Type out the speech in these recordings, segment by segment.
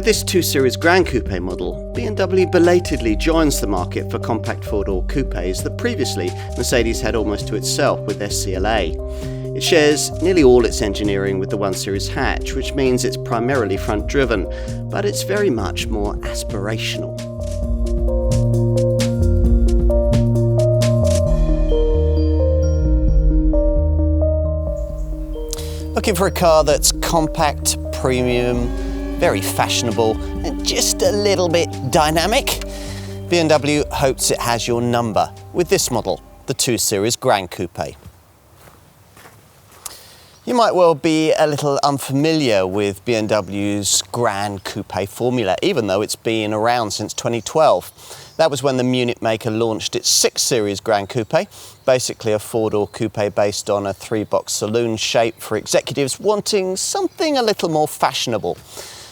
With this 2 Series Gran Coupe model, BMW belatedly joins the market for compact four-door coupes that previously Mercedes had almost to itself with their CLA. It shares nearly all its engineering with the 1 Series hatch, which means it's primarily front-driven, but it's very much more aspirational. Looking for a car that's compact, premium, very fashionable, and just a little bit dynamic? BMW hopes it has your number with this model, the 2 Series Gran Coupe. You might well be a little unfamiliar with BMW's Gran Coupe formula, even though it's been around since 2012. That was when the Munich maker launched its 6 Series Gran Coupe, basically a four-door coupe based on a 3-box saloon shape for executives wanting something a little more fashionable.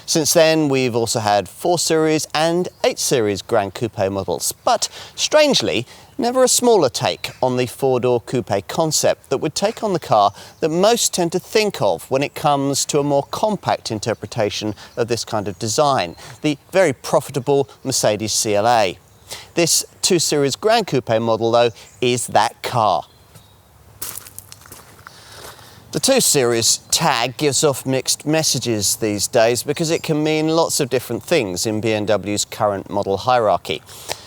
Since then, we've also had 4 Series and 8 Series Gran Coupe models, but strangely, never a smaller take on the four-door coupe concept that would take on the car that most tend to think of when it comes to a more compact interpretation of this kind of design, the very profitable Mercedes CLA. This 2 Series Gran Coupe model, though, is that car. The 2 Series tag gives off mixed messages these days because it can mean lots of different things in BMW's current model hierarchy.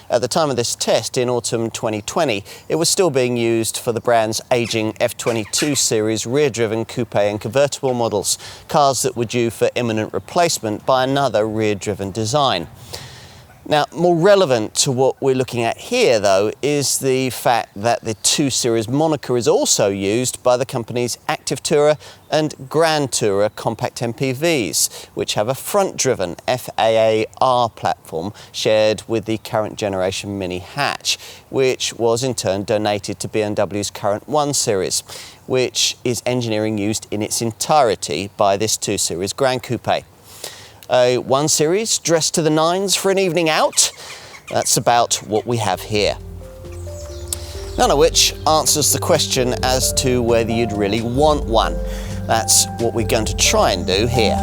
At the time of this test in autumn 2020, it was still being used for the brand's aging F22 series rear-driven coupe and convertible models, cars that were due for imminent replacement by another rear-driven design. Now, more relevant to what we're looking at here, though, is the fact that the 2 Series moniker is also used by the company's Active Tourer and Grand Tourer compact MPVs, which have a front-driven FAA-R platform shared with the current generation Mini hatch, which was in turn donated to BMW's current 1 Series, which is engineering used in its entirety by this 2 Series Gran Coupe. A 1 Series dressed to the nines for an evening out? That's about what we have here. None of which answers the question as to whether you'd really want one. That's what we're going to try and do here.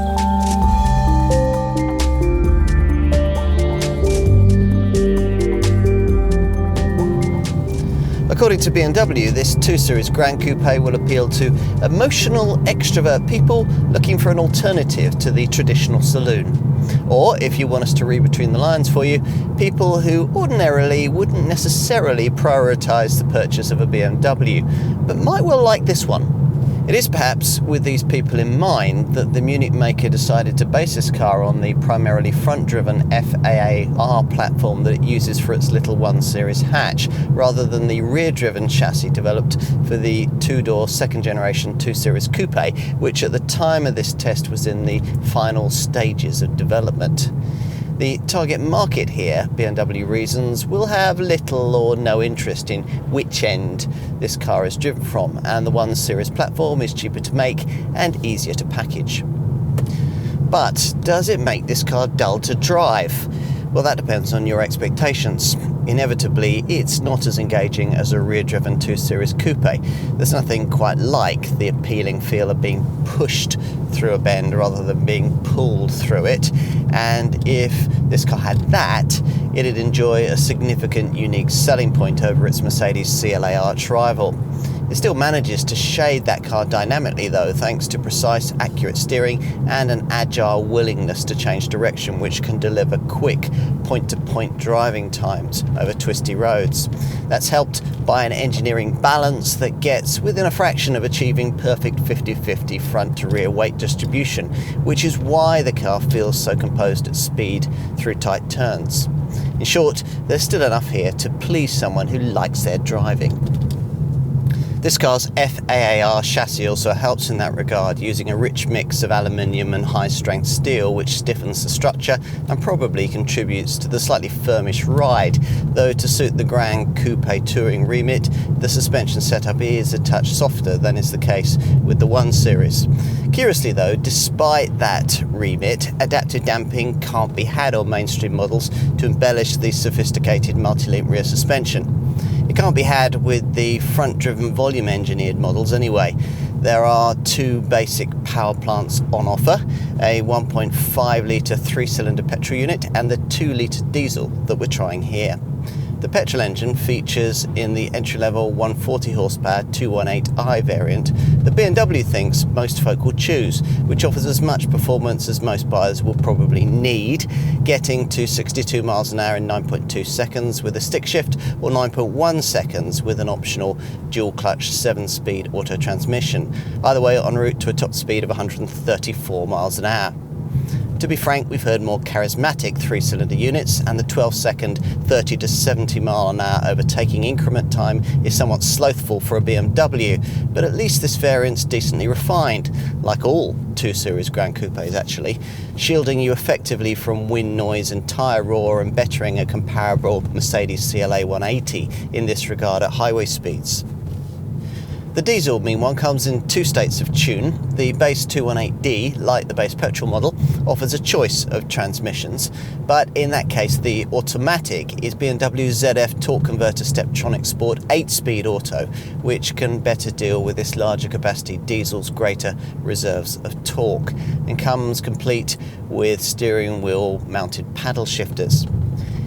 According to BMW, this 2 Series Gran Coupe will appeal to emotional extrovert people looking for an alternative to the traditional saloon. Or, if you want us to read between the lines for you, people who ordinarily wouldn't necessarily prioritise the purchase of a BMW, but might well like this one. It is perhaps with these people in mind that the Munich maker decided to base this car on the primarily front-driven FAA-R platform that it uses for its little 1 Series hatch, rather than the rear-driven chassis developed for the two-door second-generation 2 Series Coupe, which at the time of this test was in the final stages of development. The target market here, BMW reasons, will have little or no interest in which end this car is driven from, and the 1 Series platform is cheaper to make and easier to package. But does it make this car dull to drive? Well, that depends on your expectations. Inevitably, it's not as engaging as a rear-driven 2 Series Coupe. There's nothing quite like the appealing feel of being pushed through a bend rather than being pulled through it. And if this car had that, it'd enjoy a significant unique selling point over its Mercedes CLA arch rival. It still manages to shade that car dynamically though, thanks to precise, accurate steering and an agile willingness to change direction, which can deliver quick point-to-point driving times over twisty roads. That's helped by an engineering balance that gets within a fraction of achieving perfect 50-50 front-to-rear weight distribution, which is why the car feels so composed at speed through tight turns. In short, there's still enough here to please someone who likes their driving. This car's FAA-R chassis also helps in that regard, using a rich mix of aluminium and high-strength steel, which stiffens the structure and probably contributes to the slightly firmish ride, though to suit the Gran Coupe touring remit, the suspension setup is a touch softer than is the case with the 1 Series. Curiously though, despite that remit, adaptive damping can't be had on mainstream models to embellish the sophisticated multi-link rear suspension. It can't be had with the front-driven volume-engineered models anyway. there are two basic power plants on offer, a 1.5 litre 3-cylinder petrol unit and the 2 litre diesel that we're trying here. The petrol engine features in the entry-level 140 horsepower 218i variant that BMW thinks most folk will choose, which offers as much performance as most buyers will probably need, getting to 62 miles an hour in 9.2 seconds with a stick shift, or 9.1 seconds with an optional dual-clutch 7-speed auto transmission, either way en route to a top speed of 134 miles an hour. To be frank, we've heard more charismatic 3-cylinder units, and the 12-second 30 to 70 mile an hour overtaking increment time is somewhat slothful for a BMW, but at least this variant's decently refined, like all 2 Series Gran Coupes actually, shielding you effectively from wind noise and tyre roar and bettering a comparable Mercedes CLA 180 in this regard at highway speeds. The diesel, meanwhile, comes in 2 states of tune. The base 218D, like the base petrol model, offers a choice of transmissions, but in that case the automatic is BMW ZF torque converter Steptronic Sport 8-speed auto, which can better deal with this larger capacity diesel's greater reserves of torque, and comes complete with steering wheel mounted paddle shifters.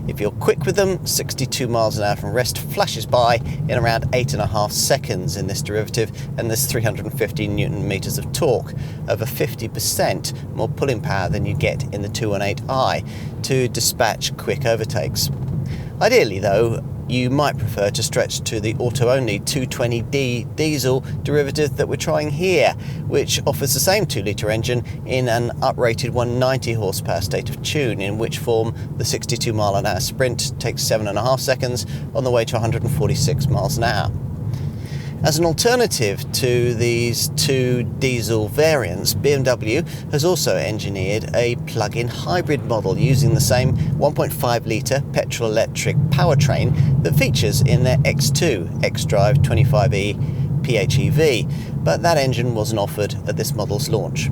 If you're quick with them, 62 miles an hour from rest flashes by in around 8.5 seconds in this derivative, and there's 350 Newton meters of torque, over 50% more pulling power than you get in the 218i to dispatch quick overtakes. Ideally though, you might prefer to stretch to the auto-only 220D diesel derivative that we're trying here, which offers the same 2-litre engine in an uprated 190 horsepower state of tune, in which form the 62 mile an hour sprint takes 7.5 seconds on the way to 146 miles an hour. As an alternative to these 2 diesel variants, BMW has also engineered a plug-in hybrid model using the same 1.5 litre petrol-electric powertrain that features in their X2 xDrive 25e PHEV, but that engine wasn't offered at this model's launch.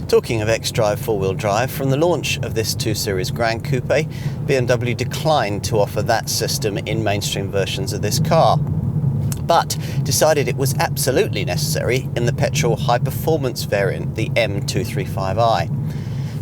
Talking of xDrive 4-wheel drive, from the launch of this 2 Series Gran Coupe, BMW declined to offer that system in mainstream versions of this car, but decided it was absolutely necessary in the petrol high-performance variant, the M235i.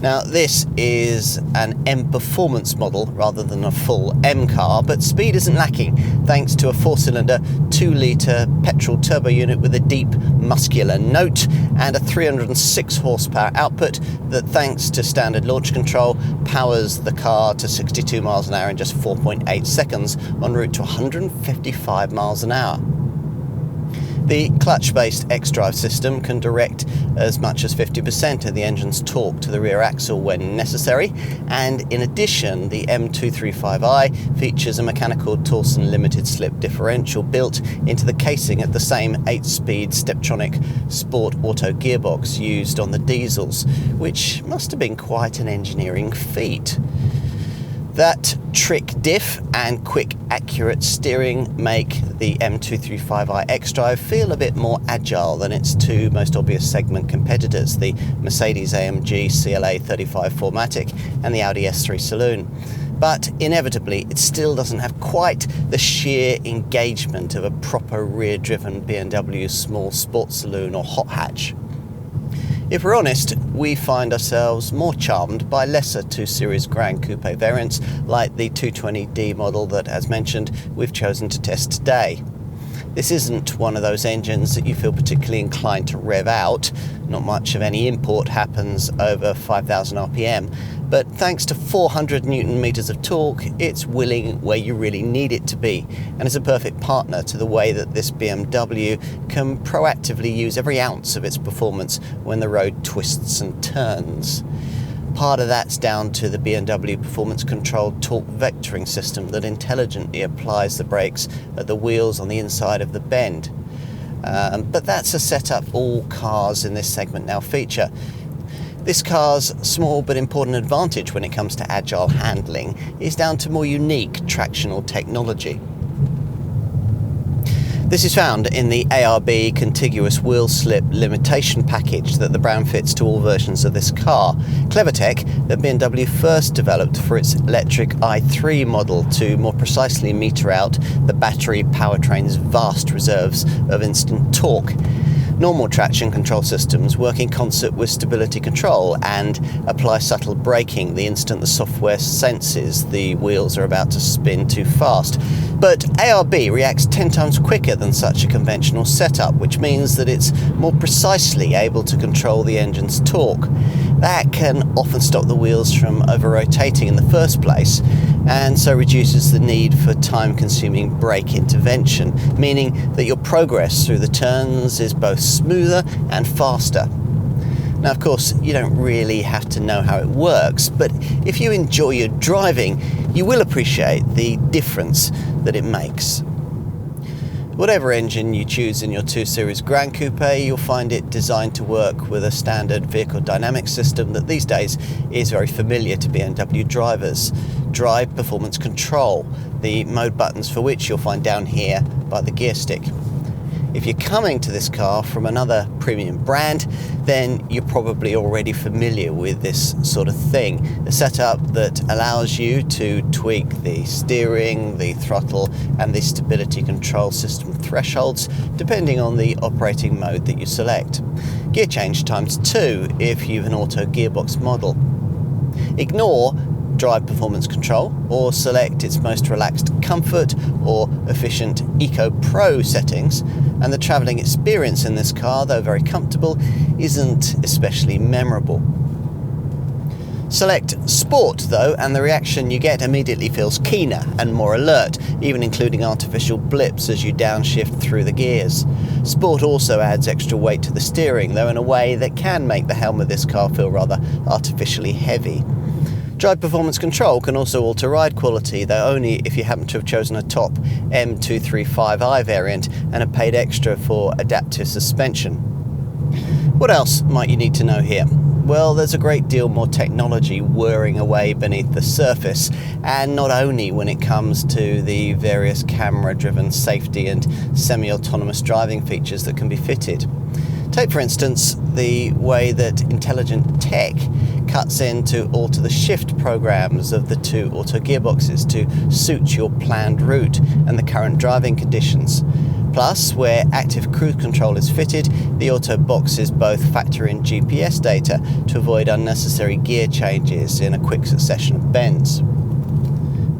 Now, this is an M performance model rather than a full M car, but speed isn't lacking thanks to a 4-cylinder 2-litre petrol turbo unit with a deep muscular note and a 306 horsepower output that, thanks to standard launch control, powers the car to 62 miles an hour in just 4.8 seconds en route to 155 miles an hour. The clutch-based xDrive system can direct as much as 50% of the engine's torque to the rear axle when necessary, and in addition, the M235i features a mechanical Torsen limited slip differential built into the casing at the same 8-speed Steptronic Sport Auto gearbox used on the diesels, which must have been quite an engineering feat. That trick diff and quick, accurate steering make the M235i xDrive feel a bit more agile than its 2 most obvious segment competitors, the Mercedes AMG CLA 35 4MATIC and the Audi S3 Saloon. But inevitably, it still doesn't have quite the sheer engagement of a proper rear-driven BMW small sports saloon or hot hatch. If we're honest, we find ourselves more charmed by lesser 2 Series Gran Coupe variants like the 220D model that, as mentioned, we've chosen to test today. This isn't one of those engines that you feel particularly inclined to rev out. Not much of any import happens over 5,000 RPM, but thanks to 400 Newton meters of torque, it's willing where you really need it to be, and is a perfect partner to the way that this BMW can proactively use every ounce of its performance when the road twists and turns. Part of that's down to the BMW performance-controlled torque vectoring system that intelligently applies the brakes at the wheels on the inside of the bend. But that's a setup all cars in this segment now feature. This car's small but important advantage when it comes to agile handling is down to more unique tractional technology. This is found in the ARB contiguous wheel slip limitation package that the brand fits to all versions of this car. Clever tech that BMW first developed for its electric i3 model to more precisely meter out the battery powertrain's vast reserves of instant torque. Normal traction control systems work in concert with stability control and apply subtle braking the instant the software senses the wheels are about to spin too fast. But ARB reacts 10 times quicker than such a conventional setup, which means that it's more precisely able to control the engine's torque. That can often stop the wheels from over-rotating in the first place, and so reduces the need for time-consuming brake intervention, meaning that your progress through the turns is both smoother and faster. Now, of course, you don't really have to know how it works, but if you enjoy your driving, you will appreciate the difference that it makes. Whatever engine you choose in your 2 Series Gran Coupe, you'll find it designed to work with a standard vehicle dynamic system that these days is very familiar to BMW drivers. Drive Performance Control, the mode buttons for which you'll find down here by the gear stick. If you're coming to this car from another premium brand, then you're probably already familiar with this sort of thing. A setup that allows you to tweak the steering, the throttle, and the stability control system thresholds depending on the operating mode that you select. Gear change ×2 if you've an auto gearbox model. Ignore Drive Performance Control or select its most relaxed comfort or efficient Eco Pro settings, and the travelling experience in this car, though very comfortable, isn't especially memorable. Select Sport though, and the reaction you get immediately feels keener and more alert, even including artificial blips as you downshift through the gears. Sport also adds extra weight to the steering, though in a way that can make the helm of this car feel rather artificially heavy. Drive Performance Control can also alter ride quality, though only if you happen to have chosen a top M235i variant and have paid extra for adaptive suspension. What else might you need to know here? Well, there's a great deal more technology whirring away beneath the surface, and not only when it comes to the various camera-driven safety and semi-autonomous driving features that can be fitted. Take, for instance, the way that intelligent tech cuts in to alter the shift programs of the 2 auto gearboxes to suit your planned route and the current driving conditions. Plus, where active cruise control is fitted, the auto boxes both factor in GPS data to avoid unnecessary gear changes in a quick succession of bends.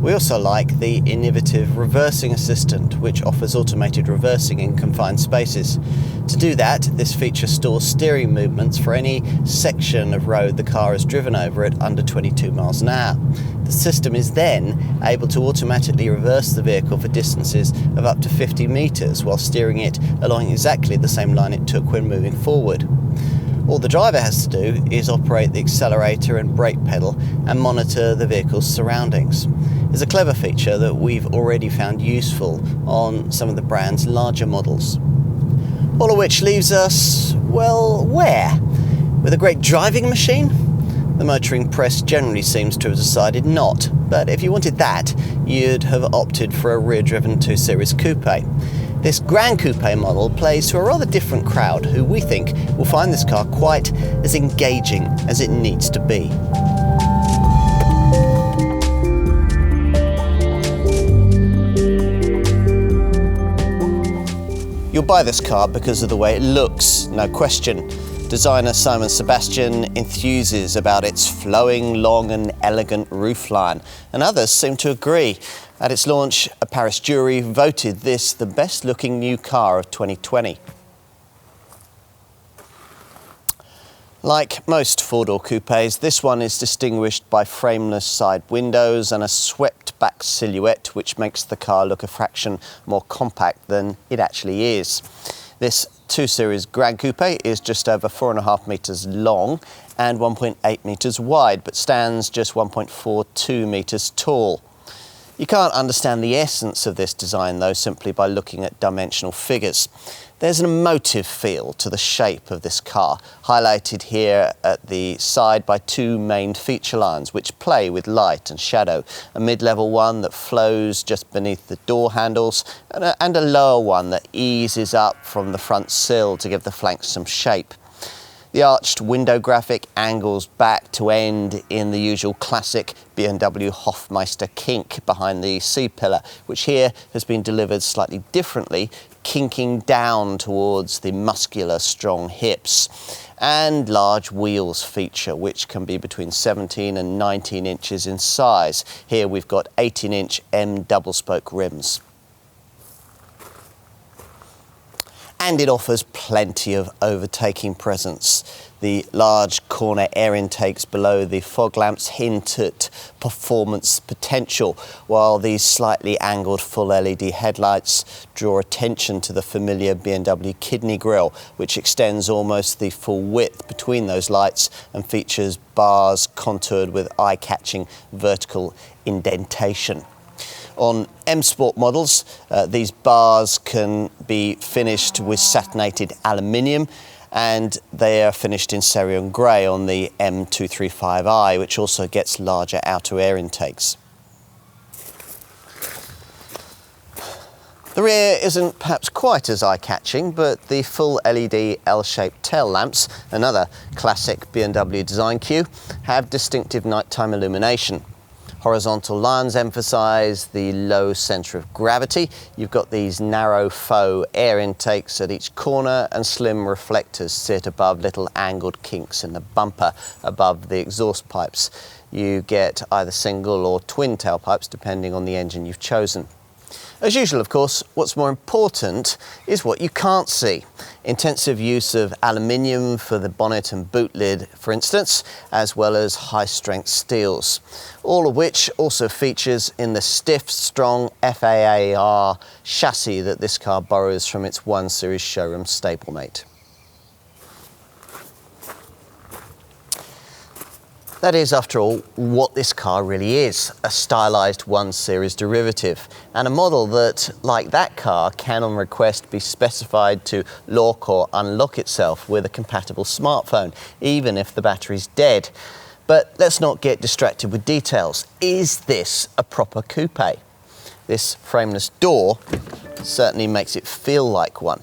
We also like the innovative reversing assistant, which offers automated reversing in confined spaces. To do that, this feature stores steering movements for any section of road the car has driven over at under 22 miles an hour. The system is then able to automatically reverse the vehicle for distances of up to 50 meters while steering it along exactly the same line it took when moving forward. All the driver has to do is operate the accelerator and brake pedal and monitor the vehicle's surroundings. It's a clever feature that we've already found useful on some of the brand's larger models. All of which leaves us, well, where? With a great driving machine? The motoring press generally seems to have decided not, but if you wanted that, you'd have opted for a rear-driven 2 Series Coupe. This Gran Coupe model plays to a rather different crowd who we think will find this car quite as engaging as it needs to be. You'll buy this car because of the way it looks, no question. Designer Simon Sebastian enthuses about its flowing, long and elegant roofline, and others seem to agree. At its launch, a Paris jury voted this the best-looking new car of 2020. Like most four-door coupes, this one is distinguished by frameless side windows and a swept-back silhouette, which makes the car look a fraction more compact than it actually is. This 2 Series Gran Coupe is just over 4.5 metres long and 1.8 metres wide, but stands just 1.42 metres tall. You can't understand the essence of this design though simply by looking at dimensional figures. There's an emotive feel to the shape of this car, highlighted here at the side by two main feature lines which play with light and shadow. A mid-level one that flows just beneath the door handles and a lower one that eases up from the front sill to give the flanks some shape. The arched window graphic angles back to end in the usual classic BMW Hofmeister kink behind the C-pillar, which here has been delivered slightly differently, kinking down towards the muscular, strong hips. And large wheels feature, which can be between 17 and 19 inches in size. Here we've got 18-inch M double-spoke rims. And it offers plenty of overtaking presence. The large corner air intakes below the fog lamps hint at performance potential, while these slightly angled full LED headlights draw attention to the familiar BMW kidney grille, which extends almost the full width between those lights and features bars contoured with eye-catching vertical indentation. On M Sport models, these bars can be finished with satinated aluminium, and they are finished in cerulean grey on the M235i, which also gets larger outer air intakes. The rear isn't perhaps quite as eye-catching, but the full LED L-shaped tail lamps, another classic BMW design cue, have distinctive nighttime illumination. Horizontal lines emphasise the low centre of gravity. You've got these narrow faux air intakes at each corner, and slim reflectors sit above little angled kinks in the bumper above the exhaust pipes. You get either single or twin tailpipes depending on the engine you've chosen. As usual, of course, what's more important is what you can't see. Intensive use of aluminium for the bonnet and boot lid, for instance, as well as high-strength steels, all of which also features in the stiff, strong FAAR chassis that this car borrows from its 1 Series showroom stablemate. That is, after all, what this car really is, a stylised 1 Series derivative, and a model that, like that car, can on request be specified to lock or unlock itself with a compatible smartphone, even if the battery's dead. But let's not get distracted with details. Is this a proper coupe? This frameless door certainly makes it feel like one.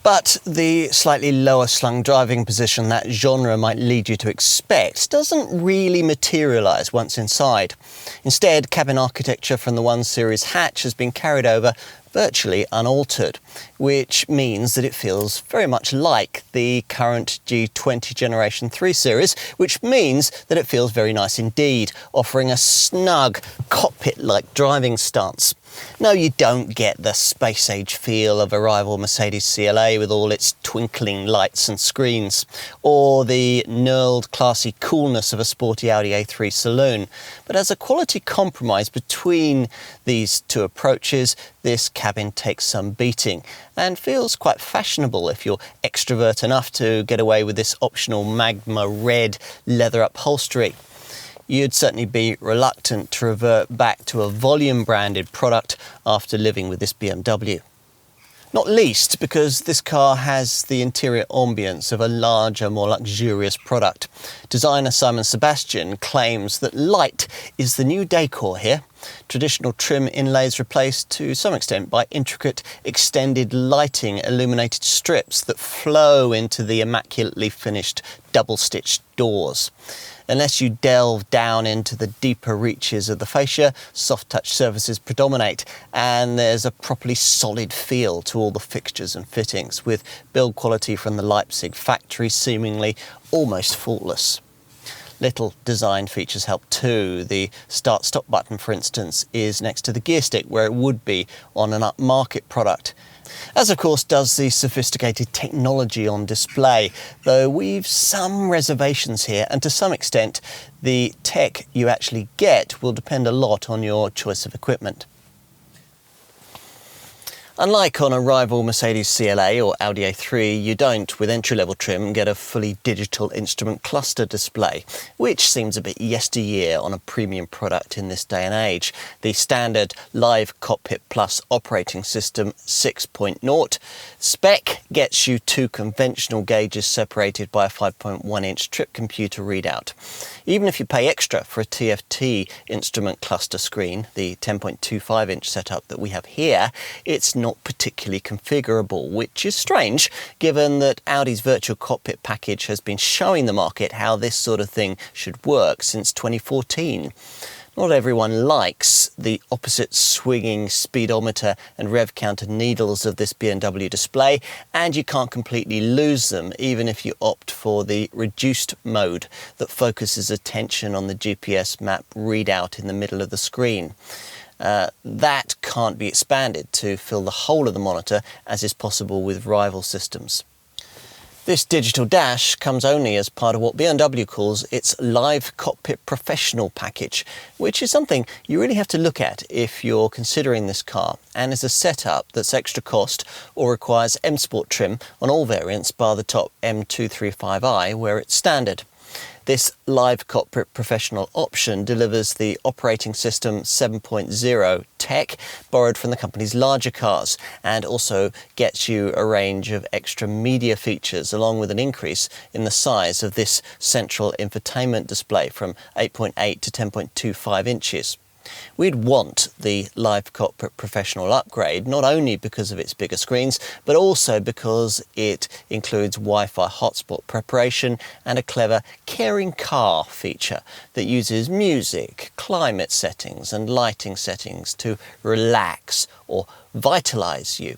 But the slightly lower slung driving position that genre might lead you to expect doesn't really materialise once inside. Instead, cabin architecture from the 1 Series hatch has been carried over virtually unaltered, which means that it feels very much like the current G20 Generation 3 Series, which means that it feels very nice indeed, offering a snug cockpit-like driving stance. No, you don't get the space-age feel of a rival Mercedes CLA with all its twinkling lights and screens, or the knurled classy coolness of a sporty Audi A3 saloon. But as a quality compromise between these two approaches, this cabin takes some beating and feels quite fashionable if you're extrovert enough to get away with this optional magma red leather upholstery. You'd certainly be reluctant to revert back to a volume branded product after living with this BMW. Not least because this car has the interior ambience of a larger, more luxurious product. Designer Simon Sebastian claims that light is the new decor here. Traditional trim inlays replaced to some extent by intricate extended lighting illuminated strips that flow into the immaculately finished double-stitched doors. Unless you delve down into the deeper reaches of the fascia, soft-touch surfaces predominate, and there's a properly solid feel to all the fixtures and fittings, with build quality from the Leipzig factory seemingly almost faultless. Little design features help too. The start-stop button, for instance, is next to the gear stick where it would be on an upmarket product. As of course does the sophisticated technology on display, though we've some reservations here, and to some extent the tech you actually get will depend a lot on your choice of equipment. Unlike on a rival Mercedes CLA or Audi A3, you don't, with entry-level trim, get a fully digital instrument cluster display, which seems a bit yesteryear on a premium product in this day and age. The standard Live Cockpit Plus operating system 6.0 spec gets you two conventional gauges separated by a 5.1-inch trip computer readout. Even if you pay extra for a TFT instrument cluster screen, the 10.25-inch setup that we have here, it's not particularly configurable, which is strange given that Audi's virtual cockpit package has been showing the market how this sort of thing should work since 2014. Not everyone likes the opposite swinging speedometer and rev counter needles of this BMW display, and you can't completely lose them even if you opt for the reduced mode that focuses attention on the GPS map readout in the middle of the screen. That can't be expanded to fill the whole of the monitor, as is possible with rival systems. This digital dash comes only as part of what BMW calls its Live Cockpit Professional package, which is something you really have to look at if you're considering this car, and is a setup that's extra cost or requires M Sport trim on all variants bar the top M235i where it's standard. This Live Cockpit Professional option delivers the operating system 7.0 tech borrowed from the company's larger cars, and also gets you a range of extra media features along with an increase in the size of this central infotainment display from 8.8 to 10.25 inches. We'd want the Live Cockpit Professional upgrade not only because of its bigger screens, but also because it includes Wi-Fi hotspot preparation and a clever caring car feature that uses music, climate settings and lighting settings to relax or vitalize you.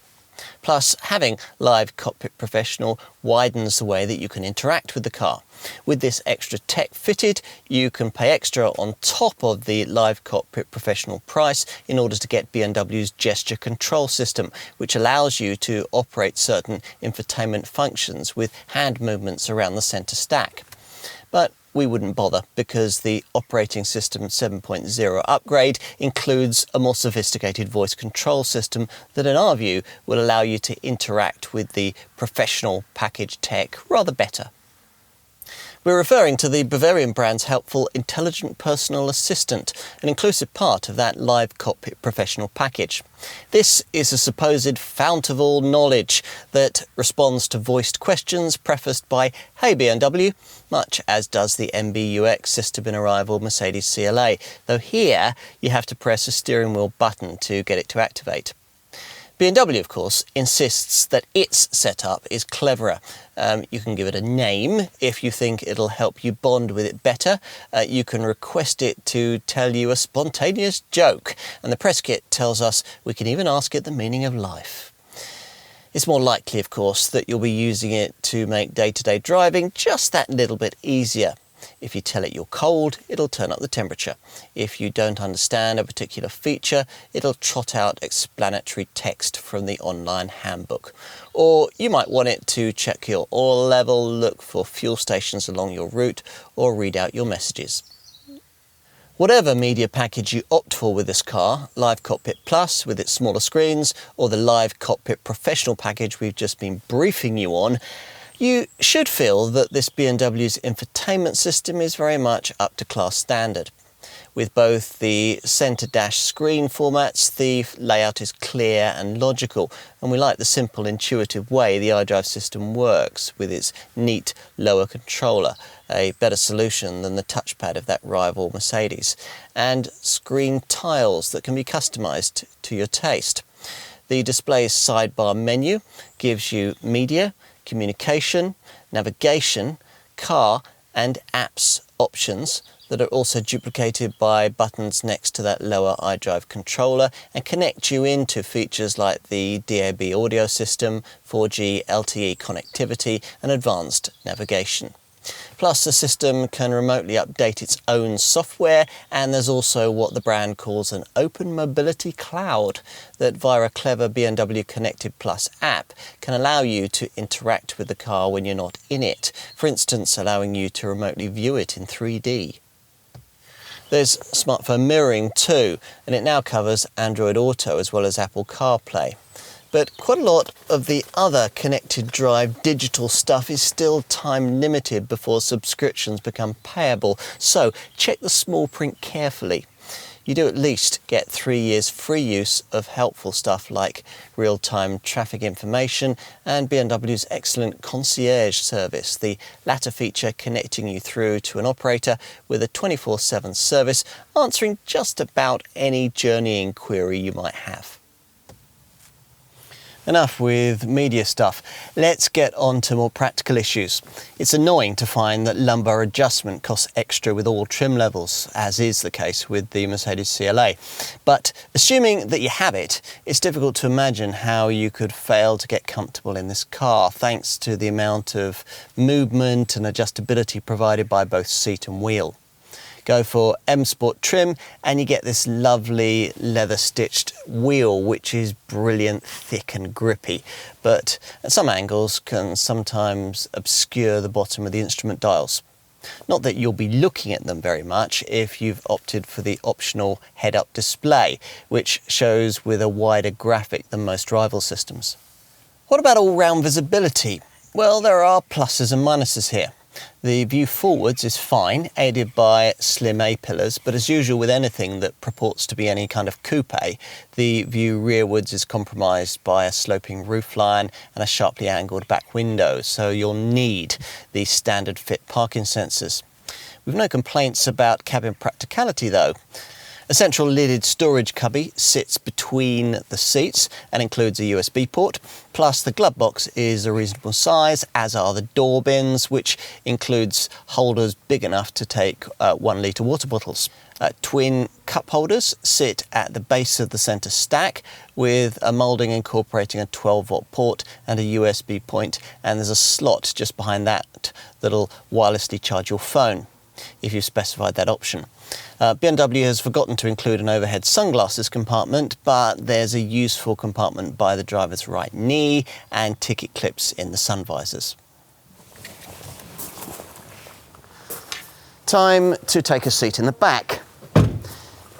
Plus, having Live Cockpit Professional widens the way that you can interact with the car. With this extra tech fitted, you can pay extra on top of the Live Cockpit Professional price in order to get BMW's gesture control system, which allows you to operate certain infotainment functions with hand movements around the center stack. But we wouldn't bother because the operating system 7.0 upgrade includes a more sophisticated voice control system that, in our view, will allow you to interact with the professional package tech rather better. We're referring to the Bavarian brand's helpful Intelligent Personal Assistant, an inclusive part of that Live Cockpit Professional package. This is a supposed fount of all knowledge that responds to voiced questions prefaced by "Hey BMW," much as does the MBUX system in a rival Mercedes CLA, though here you have to press a steering wheel button to get it to activate. BMW, of course, insists that its setup is cleverer. You can give it a name if you think it'll help you bond with it better. You can request it to tell you a spontaneous joke, and the press kit tells us we can even ask it the meaning of life. It's more likely, of course, that you'll be using it to make day-to-day driving just that little bit easier. If you tell it you're cold, it'll turn up the temperature. If you don't understand a particular feature, it'll trot out explanatory text from the online handbook. Or you might want it to check your oil level, look for fuel stations along your route, or read out your messages. Whatever media package you opt for with this car, Live Cockpit Plus with its smaller screens, or the Live Cockpit Professional package we've just been briefing you on, you should feel that this BMW's infotainment system is very much up to class standard. With both the centre dash screen formats, the layout is clear and logical, and we like the simple, intuitive way the iDrive system works with its neat lower controller, a better solution than the touchpad of that rival Mercedes, and screen tiles that can be customised to your taste. The display's sidebar menu gives you media, communication, navigation, car and apps options that are also duplicated by buttons next to that lower iDrive controller and connect you into features like the DAB audio system, 4G LTE connectivity and advanced navigation. Plus, the system can remotely update its own software, and there's also what the brand calls an open mobility cloud that, via a clever BMW Connected Plus app, can allow you to interact with the car when you're not in it, for instance allowing you to remotely view it in 3D. There's smartphone mirroring too, and it now covers Android Auto as well as Apple CarPlay. But quite a lot of the other connected drive digital stuff is still time limited before subscriptions become payable. So check the small print carefully. You do at least get 3 years free use of helpful stuff like real-time traffic information and BMW's excellent concierge service, the latter feature connecting you through to an operator with a 24/7 service, answering just about any journeying query you might have. Enough with media stuff. Let's get on to more practical issues. It's annoying to find that lumbar adjustment costs extra with all trim levels, as is the case with the Mercedes CLA. But assuming that you have it, it's difficult to imagine how you could fail to get comfortable in this car, thanks to the amount of movement and adjustability provided by both seat and wheel. Go for M Sport trim and you get this lovely leather stitched wheel, which is brilliant, thick and grippy, but at some angles can sometimes obscure the bottom of the instrument dials. Not that you'll be looking at them very much if you've opted for the optional head-up display, which shows with a wider graphic than most rival systems. What about all-round visibility? Well, there are pluses and minuses here. The view forwards is fine, aided by slim A-pillars, but as usual with anything that purports to be any kind of coupe, the view rearwards is compromised by a sloping roofline and a sharply angled back window, so you'll need the standard fit parking sensors. We've no complaints about cabin practicality though. A central lidded storage cubby sits between the seats and includes a USB port, plus the glove box is a reasonable size, as are the door bins, which includes holders big enough to take 1 litre water bottles. Twin cup holders sit at the base of the centre stack with a moulding incorporating a 12-volt port and a USB point, and there's a slot just behind that that'll wirelessly charge your phone if you've specified that option. BMW has forgotten to include an overhead sunglasses compartment, but there's a useful compartment by the driver's right knee and ticket clips in the sun visors. Time to take a seat in the back.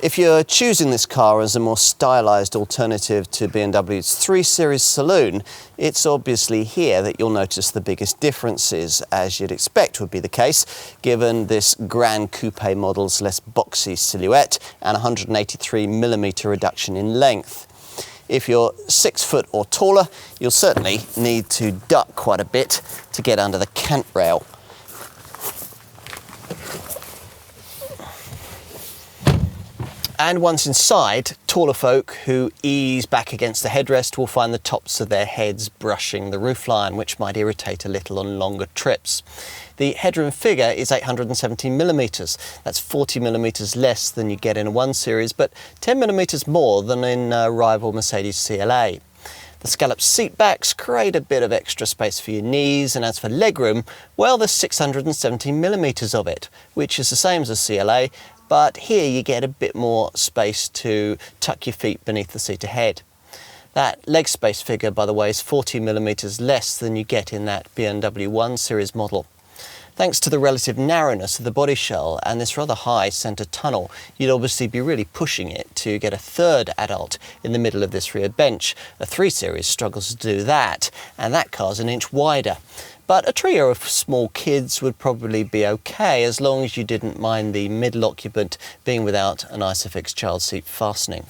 If you're choosing this car as a more stylised alternative to BMW's 3 Series Saloon, it's obviously here that you'll notice the biggest differences, as you'd expect would be the case, given this Gran Coupe model's less boxy silhouette and 183mm reduction in length. If you're 6 foot or taller, you'll certainly need to duck quite a bit to get under the cant rail. And once inside, taller folk who ease back against the headrest will find the tops of their heads brushing the roofline, which might irritate a little on longer trips. The headroom figure is 817mm. That's 40mm less than you get in a 1 Series, but 10mm more than in rival Mercedes CLA. The scalloped seat backs create a bit of extra space for your knees, and as for legroom, well, there's 617mm of it, which is the same as a CLA, but here you get a bit more space to tuck your feet beneath the seat ahead. That leg space figure, by the way, is 40mm less than you get in that BMW 1 Series model. Thanks to the relative narrowness of the body shell and this rather high centre tunnel, you'd obviously be really pushing it to get a third adult in the middle of this rear bench. A 3 Series struggles to do that, and that car's an inch wider. But a trio of small kids would probably be okay, as long as you didn't mind the middle occupant being without an ISOFIX child seat fastening.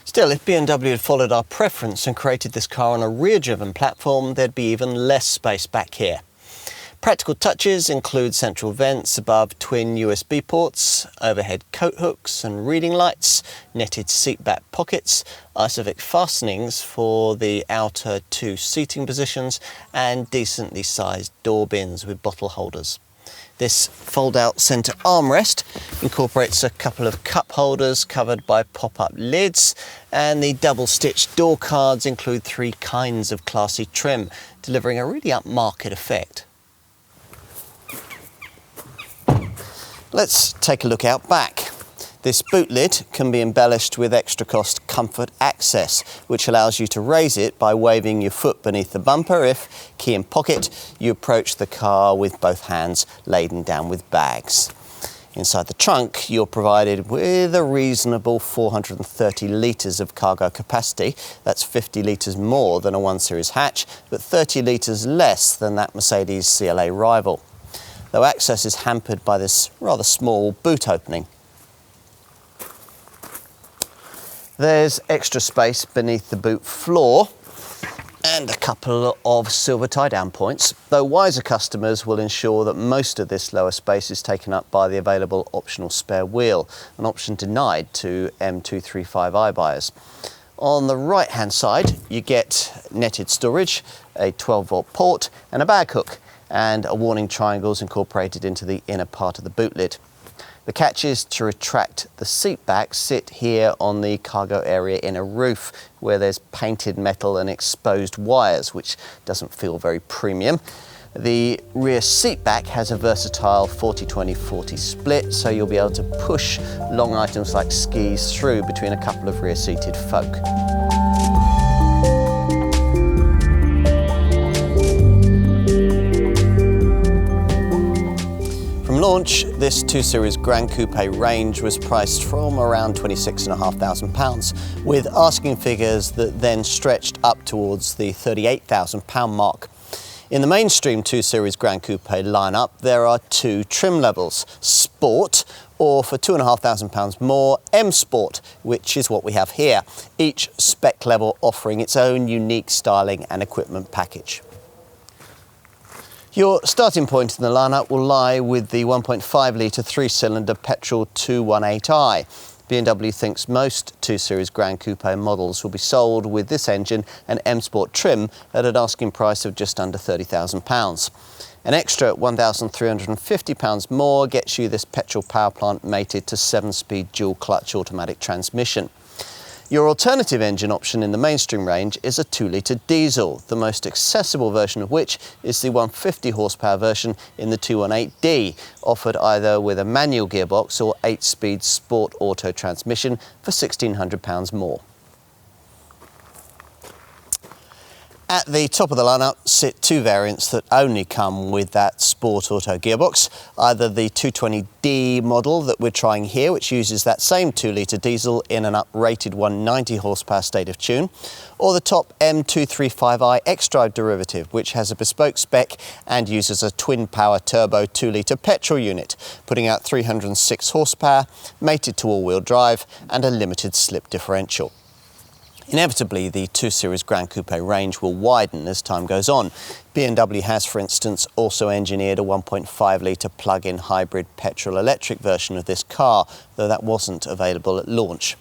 Still, if BMW had followed our preference and created this car on a rear-driven platform, there'd be even less space back here. Practical touches include central vents above twin USB ports, overhead coat hooks and reading lights, netted seatback pockets, ISOFIX fastenings for the outer 2 seating positions, and decently sized door bins with bottle holders. This fold-out centre armrest incorporates a couple of cup holders covered by pop-up lids, and the double-stitched door cards include 3 kinds of classy trim, delivering a really upmarket effect. Let's take a look out back. This boot lid can be embellished with extra cost comfort access, which allows you to raise it by waving your foot beneath the bumper if, key in pocket, you approach the car with both hands laden down with bags. Inside the trunk, you're provided with a reasonable 430 litres of cargo capacity. That's 50 litres more than a 1 Series hatch, but 30 litres less than that Mercedes CLA rival. Though access is hampered by this rather small boot opening. There's extra space beneath the boot floor and a couple of silver tie-down points, though wiser customers will ensure that most of this lower space is taken up by the available optional spare wheel, an option denied to M235i buyers. On the right-hand side, you get netted storage, a 12-volt port and a bag hook, and a warning triangles incorporated into the inner part of the boot lid. The catches to retract the seat back sit here on the cargo area inner roof, where there's painted metal and exposed wires, which doesn't feel very premium. The rear seat back has a versatile 40-20-40 split, so you'll be able to push long items like skis through between a couple of rear-seated folk. From launch, this 2 Series Gran Coupe range was priced from around £26,500, with asking figures that then stretched up towards the £38,000 mark. In the mainstream 2 Series Gran Coupe lineup, there are two trim levels: Sport, or for £2,500 more, M Sport, which is what we have here, each spec level offering its own unique styling and equipment package. Your starting point in the lineup will lie with the 1.5 litre 3-cylinder petrol 218i. BMW thinks most 2 Series Gran Coupe models will be sold with this engine and M Sport trim at an asking price of just under £30,000. An extra £1,350 more gets you this petrol power plant mated to 7-speed dual clutch automatic transmission. Your alternative engine option in the mainstream range is a 2-litre diesel, the most accessible version of which is the 150 horsepower version in the 218D, offered either with a manual gearbox or 8-speed sport auto transmission for £1,600 more. At the top of the lineup sit two variants that only come with that sport auto gearbox, either the 220D model that we're trying here, which uses that same 2-litre diesel in an uprated 190 horsepower state of tune, or the top M235i X-Drive derivative, which has a bespoke spec and uses a twin-power turbo 2-litre petrol unit, putting out 306 horsepower, mated to all-wheel drive and a limited slip differential. Inevitably, the 2 Series Gran Coupe range will widen as time goes on. BMW has, for instance, also engineered a 1.5 litre plug-in hybrid petrol-electric version of this car, though that wasn't available at launch.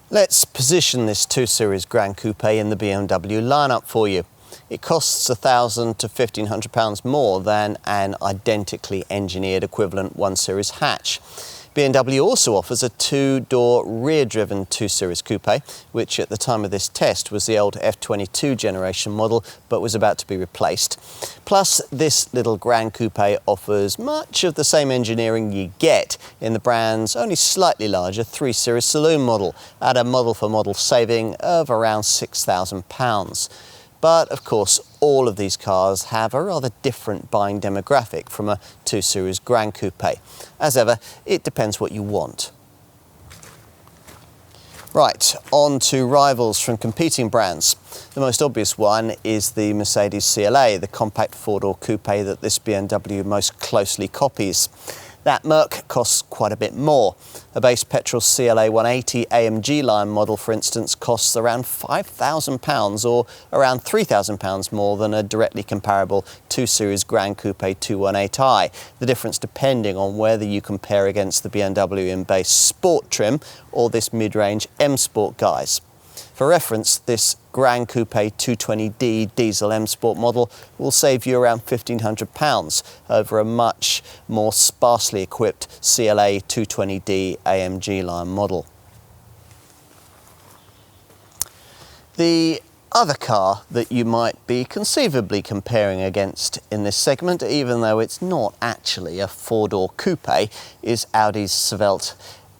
Let's position this 2 Series Gran Coupe in the BMW lineup for you. It costs £1,000 to £1,500 more than an identically engineered equivalent 1 Series hatch. BMW also offers a two-door rear-driven 2 Series Coupe, which at the time of this test was the old F22 generation model, but was about to be replaced. Plus, this little Gran Coupe offers much of the same engineering you get in the brand's only slightly larger 3 Series Saloon model, at a model-for-model saving of around £6,000. But of course, all of these cars have a rather different buying demographic from a 2 Series Gran Coupe. As ever, it depends what you want. Right, on to rivals from competing brands. The most obvious one is the Mercedes CLA, the compact four-door coupe that this BMW most closely copies. That Merc costs quite a bit more. A base petrol CLA 180 AMG line model, for instance, costs around £5,000 or around £3,000 more than a directly comparable 2 Series Gran Coupe 218i, the difference depending on whether you compare against the BMW in base sport trim or this mid-range M Sport guise. For reference, this Gran Coupe 220D diesel M Sport model will save you around £1,500 over a much more sparsely equipped CLA 220D AMG line model. The other car that you might be conceivably comparing against in this segment, even though it's not actually a four-door coupe, is Audi's Svelte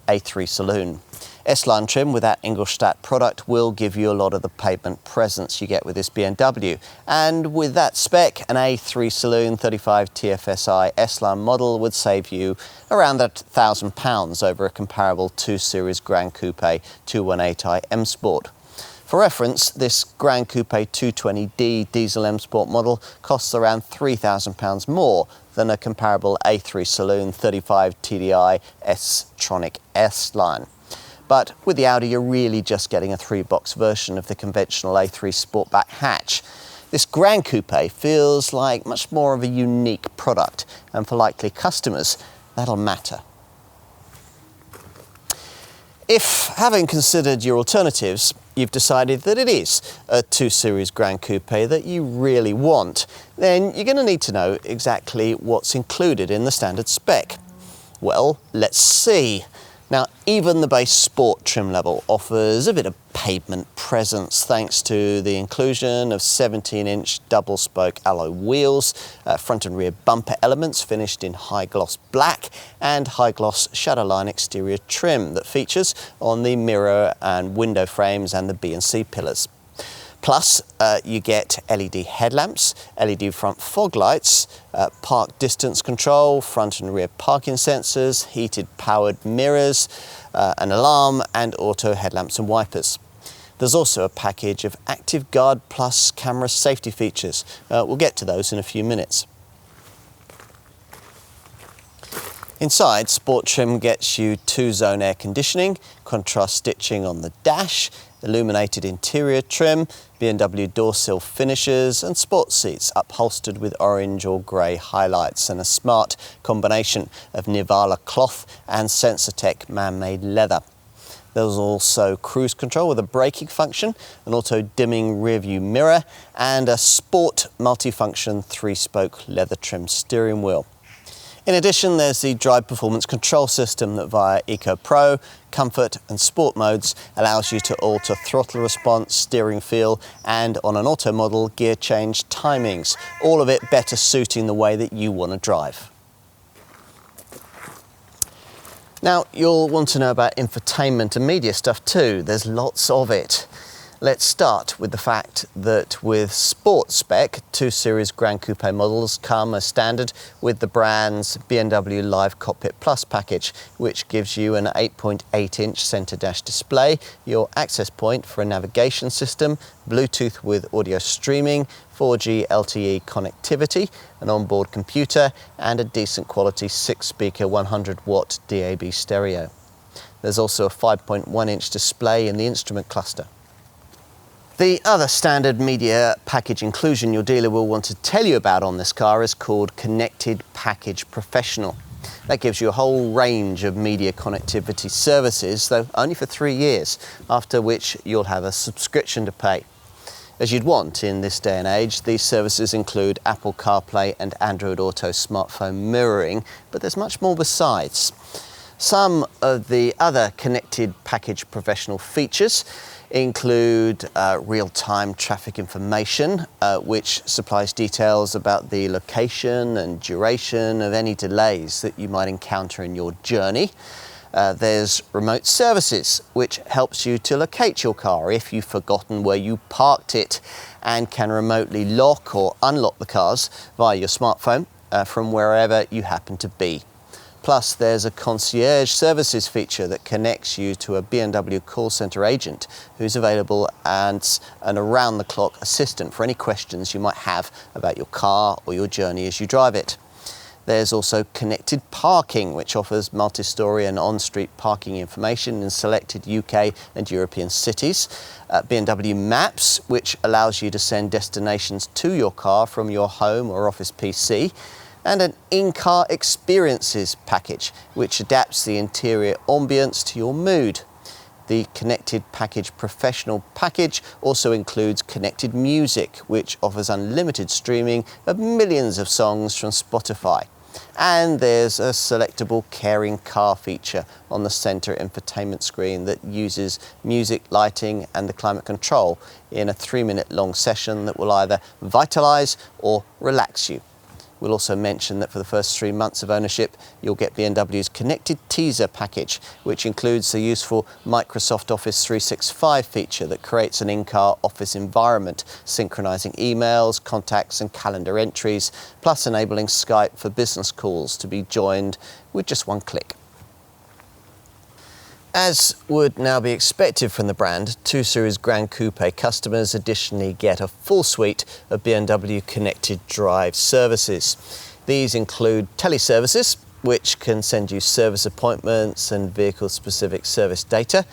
A3 Saloon. S-Line trim with that Ingolstadt product will give you a lot of the pavement presence you get with this BMW. And with that spec, an A3 Saloon 35 TFSI S-Line model would save you around £1,000 over a comparable 2 Series Gran Coupe 218i M Sport. For reference, this Gran Coupe 220D diesel M Sport model costs around £3,000 more than a comparable A3 Saloon 35 TDI S-Tronic S-Line. But with the Audi, you're really just getting a 3-box version of the conventional A3 Sportback hatch. This Gran Coupe feels like much more of a unique product, and for likely customers, that'll matter. If, having considered your alternatives, you've decided that it is a 2 Series Gran Coupe that you really want, then you're going to need to know exactly what's included in the standard spec. Well, let's see. Now, even the base sport trim level offers a bit of pavement presence thanks to the inclusion of 17-inch double-spoke alloy wheels, front and rear bumper elements finished in high-gloss black, and high-gloss shadowline exterior trim that features on the mirror and window frames and the B and C pillars. Plus, you get LED headlamps, LED front fog lights, park distance control, front and rear parking sensors, heated powered mirrors, an alarm, and auto headlamps and wipers. There's also a package of Active Guard Plus camera safety features. We'll get to those in a few minutes. Inside, sport trim gets you 2-zone air conditioning, contrast stitching on the dash, illuminated interior trim, BMW door sill finishes, and sports seats upholstered with orange or grey highlights, and a smart combination of Nivala cloth and Sensotec man-made leather. There's also cruise control with a braking function, an auto-dimming rear-view mirror, and a sport multifunction 3-spoke leather trim steering wheel. In addition, there's the drive performance control system that via Eco Pro, Comfort and Sport modes allows you to alter throttle response, steering feel, and on an auto model, gear change timings, all of it better suiting the way that you want to drive. Now, you'll want to know about infotainment and media stuff too. There's lots of it. Let's start with the fact that with sport spec, 2 Series Gran Coupe models come as standard with the brand's BMW Live Cockpit Plus package, which gives you an 8.8-inch centre dash display, your access point for a navigation system, Bluetooth with audio streaming, 4G LTE connectivity, an onboard computer, and a decent quality 6-speaker 100-watt DAB stereo. There's also a 5.1-inch display in the instrument cluster. The other standard media package inclusion your dealer will want to tell you about on this car is called Connected Package Professional. That gives you a whole range of media connectivity services, though only for 3 years, after which you'll have a subscription to pay. As you'd want in this day and age, these services include Apple CarPlay and Android Auto smartphone mirroring, but there's much more besides. Some of the other Connected Package Professional features include real-time traffic information, which supplies details about the location and duration of any delays that you might encounter in your journey. There's remote services, which helps you to locate your car if you've forgotten where you parked it, and can remotely lock or unlock the cars via your smartphone from wherever you happen to be. Plus, there's a concierge services feature that connects you to a BMW call center agent who's available as an around-the-clock assistant for any questions you might have about your car or your journey as you drive it. There's also Connected Parking, which offers multi-storey and on-street parking information in selected UK and European cities. BMW Maps, which allows you to send destinations to your car from your home or office PC. And an in-car experiences package, which adapts the interior ambience to your mood. The Connected Package Professional package also includes Connected Music, which offers unlimited streaming of millions of songs from Spotify. And there's a selectable caring car feature on the center infotainment screen that uses music, lighting, and the climate control in a 3-minute long session that will either vitalize or relax you. We'll also mention that for the first 3 months of ownership, you'll get BMW's Connected Teaser package, which includes the useful Microsoft Office 365 feature that creates an in-car office environment, synchronizing emails, contacts and calendar entries, plus enabling Skype for business calls to be joined with just one click. As would now be expected from the brand, 2 Series Gran Coupe customers additionally get a full suite of BMW connected drive services. These include teleservices, which can send you service appointments and vehicle-specific service data,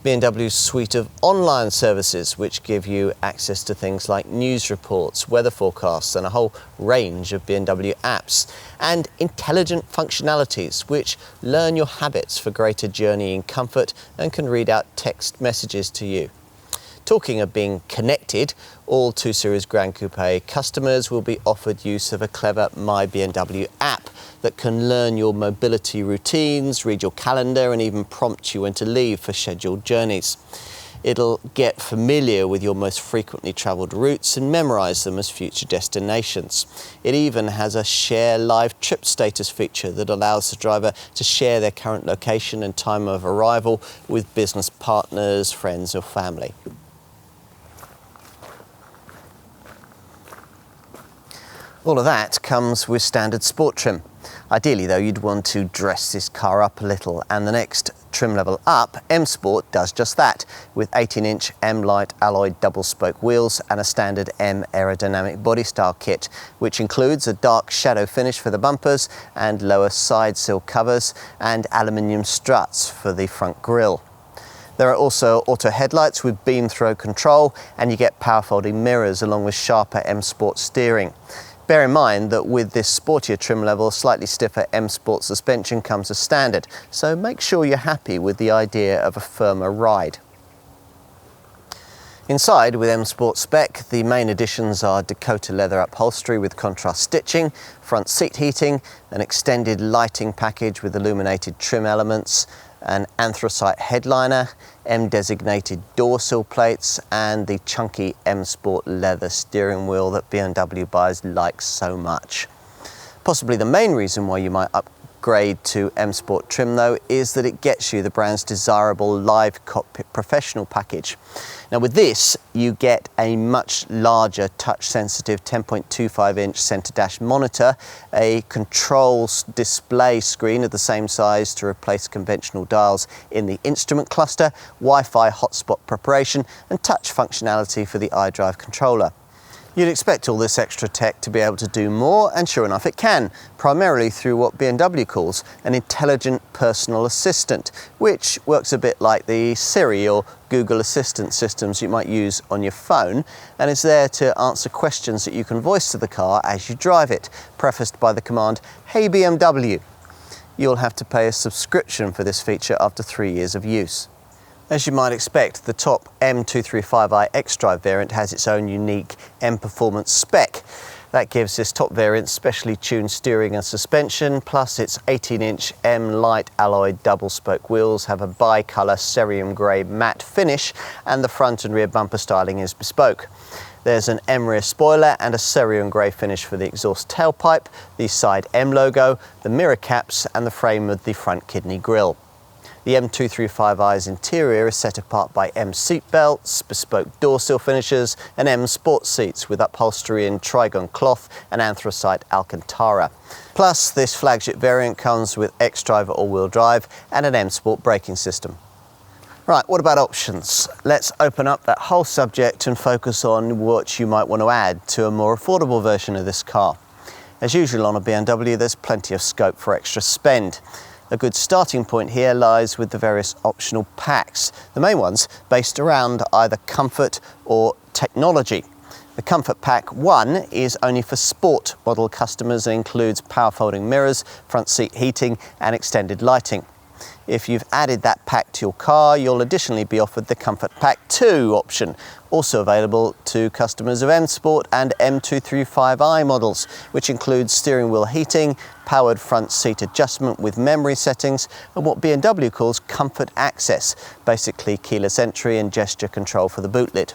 BMW's suite of online services, which give you access to things like news reports, weather forecasts, and a whole range of BMW apps, and intelligent functionalities, which learn your habits for greater journeying comfort and can read out text messages to you. Talking of being connected, all 2 Series Gran Coupe customers will be offered use of a clever My BMW app that can learn your mobility routines, read your calendar and even prompt you when to leave for scheduled journeys. It'll get familiar with your most frequently travelled routes and memorise them as future destinations. It even has a share live trip status feature that allows the driver to share their current location and time of arrival with business partners, friends or family. All of that comes with standard sport trim. Ideally though, you'd want to dress this car up a little, and the next trim level up, M Sport, does just that, with 18-inch M Light alloy double spoke wheels and a standard M aerodynamic body style kit, which includes a dark shadow finish for the bumpers and lower side sill covers and aluminium struts for the front grille. There are also auto headlights with beam throw control, and you get power folding mirrors along with sharper M Sport steering. Bear in mind that with this sportier trim level, slightly stiffer M Sport suspension comes as standard, so make sure you're happy with the idea of a firmer ride. Inside, with M Sport spec, the main additions are Dakota leather upholstery with contrast stitching, front seat heating, an extended lighting package with illuminated trim elements, an anthracite headliner, M-designated door sill plates, and the chunky M Sport leather steering wheel that BMW buyers like so much. Possibly the main reason why you might upgrade to M Sport trim though is that it gets you the brand's desirable live cockpit professional package. Now with this, you get a much larger touch-sensitive 10.25-inch centre dash monitor, a controls display screen of the same size to replace conventional dials in the instrument cluster, Wi-Fi hotspot preparation, and touch functionality for the iDrive controller. You'd expect all this extra tech to be able to do more, and sure enough it can, primarily through what BMW calls an intelligent personal assistant, which works a bit like the Siri or Google Assistant systems you might use on your phone, and is there to answer questions that you can voice to the car as you drive it, prefaced by the command, "Hey BMW." You'll have to pay a subscription for this feature after 3 years of use. As you might expect, the top M235i xDrive variant has its own unique M Performance spec. That gives this top variant specially tuned steering and suspension, plus its 18-inch M Light alloy double spoke wheels have a bi-colour cerium grey matte finish, and the front and rear bumper styling is bespoke. There's an M rear spoiler and a cerium grey finish for the exhaust tailpipe, the side M logo, the mirror caps and the frame of the front kidney grille. The M235i's interior is set apart by M seat belts, bespoke door sill finishes and M sport seats with upholstery in trigon cloth and anthracite Alcantara. Plus, this flagship variant comes with xDrive all-wheel drive and an M Sport braking system. Right, what about options? Let's open up that whole subject and focus on what you might want to add to a more affordable version of this car. As usual on a BMW, there's plenty of scope for extra spend. A good starting point here lies with the various optional packs, the main ones based around either comfort or technology. The Comfort Pack 1 is only for sport model customers and includes power folding mirrors, front seat heating and extended lighting. If you've added that pack to your car, you'll additionally be offered the Comfort Pack 2 option, also available to customers of M Sport and M235i models, which includes steering wheel heating, powered front seat adjustment with memory settings, and what BMW calls Comfort Access, basically keyless entry and gesture control for the boot lid.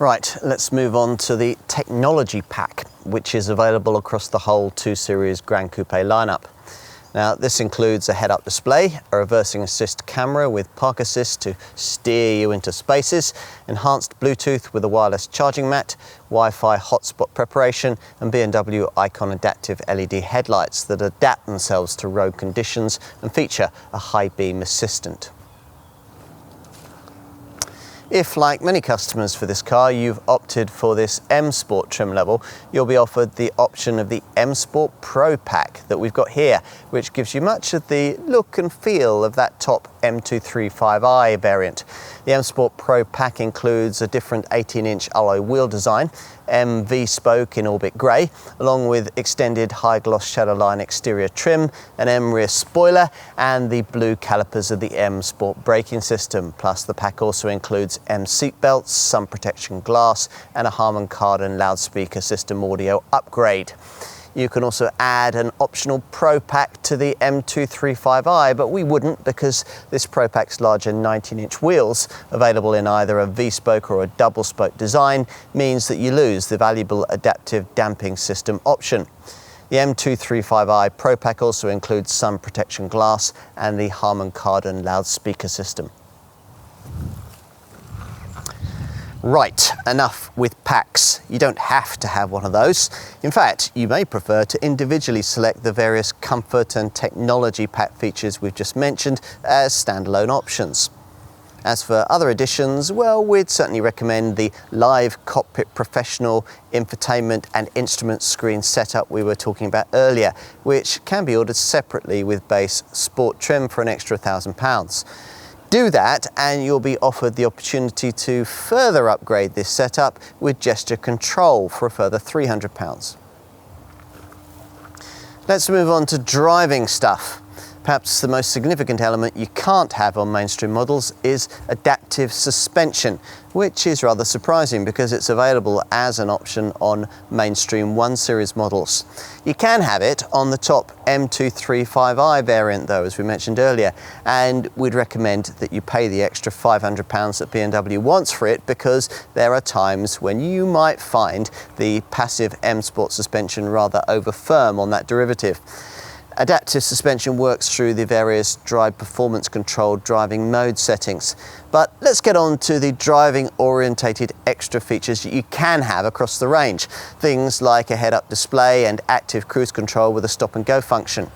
Right, let's move on to the technology pack, which is available across the whole 2 Series Gran Coupe lineup. Now, this includes a head-up display, a reversing assist camera with park assist to steer you into spaces, enhanced Bluetooth with a wireless charging mat, Wi-Fi hotspot preparation, and BMW Icon adaptive LED headlights that adapt themselves to road conditions and feature a high beam assistant. If, like many customers for this car, you've opted for this M Sport trim level, you'll be offered the option of the M Sport Pro Pack that we've got here, which gives you much of the look and feel of that top M235i variant. The M Sport Pro Pack includes a different 18-inch alloy wheel design, M V-spoke in orbit grey, along with extended high-gloss shadowline exterior trim, an M rear spoiler, and the blue calipers of the M Sport braking system. Plus, the pack also includes M seat belts, sun protection glass, and a Harman Kardon loudspeaker system audio upgrade. You can also add an optional Pro Pack to the M235i, but we wouldn't, because this Pro Pack's larger 19-inch wheels, available in either a V-spoke or a double-spoke design, means that you lose the valuable adaptive damping system option. The M235i Pro Pack also includes sun protection glass and the Harman Kardon loudspeaker system. Right, enough with packs. You don't have to have one of those. In fact, you may prefer to individually select the various comfort and technology pack features we've just mentioned as standalone options. As for other additions, well, we'd certainly recommend the live cockpit professional infotainment and instrument screen setup we were talking about earlier, which can be ordered separately with base sport trim for an extra £1,000. Do that and you'll be offered the opportunity to further upgrade this setup with gesture control for a further £300. Let's move on to driving stuff. Perhaps the most significant element you can't have on mainstream models is adaptive suspension, which is rather surprising because it's available as an option on mainstream 1 Series models. You can have it on the top M235i variant though, as we mentioned earlier, and we'd recommend that you pay the extra £500 that BMW wants for it, because there are times when you might find the passive M Sport suspension rather over firm on that derivative. Adaptive suspension works through the various drive performance controlled driving mode settings. But let's get on to the driving orientated extra features that you can have across the range. Things like a head-up display and active cruise control with a stop and go function.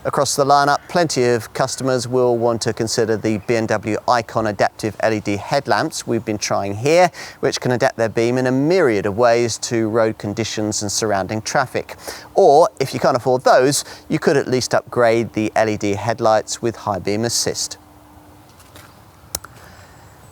Across the lineup, plenty of customers will want to consider the BMW Icon adaptive LED headlamps we've been trying here, which can adapt their beam in a myriad of ways to road conditions and surrounding traffic. Or, if you can't afford those, you could at least upgrade the LED headlights with high beam assist.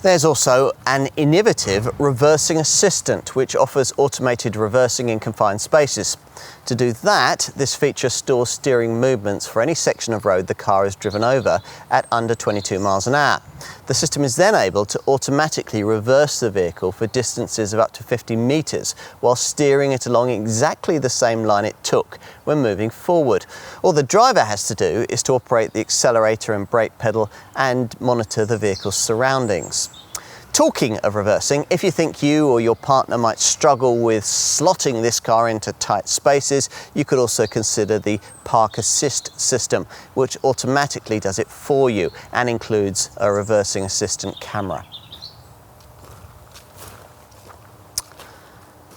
There's also an innovative reversing assistant, which offers automated reversing in confined spaces. To do that, this feature stores steering movements for any section of road the car is driven over at under 22 miles an hour. The system is then able to automatically reverse the vehicle for distances of up to 50 meters while steering it along exactly the same line it took when moving forward. All the driver has to do is to operate the accelerator and brake pedal and monitor the vehicle's surroundings. Talking of reversing, if you think you or your partner might struggle with slotting this car into tight spaces, you could also consider the Park Assist system, which automatically does it for you and includes a reversing assistant camera.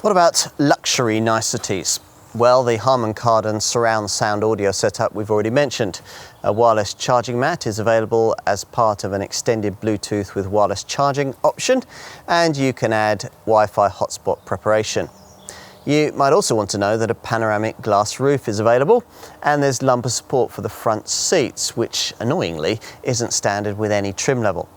What about luxury niceties? Well, the Harman Kardon surround sound audio setup we've already mentioned. A wireless charging mat is available as part of an extended Bluetooth with wireless charging option, and you can add Wi-Fi hotspot preparation. You might also want to know that a panoramic glass roof is available, and there's lumbar support for the front seats, which annoyingly isn't standard with any trim level.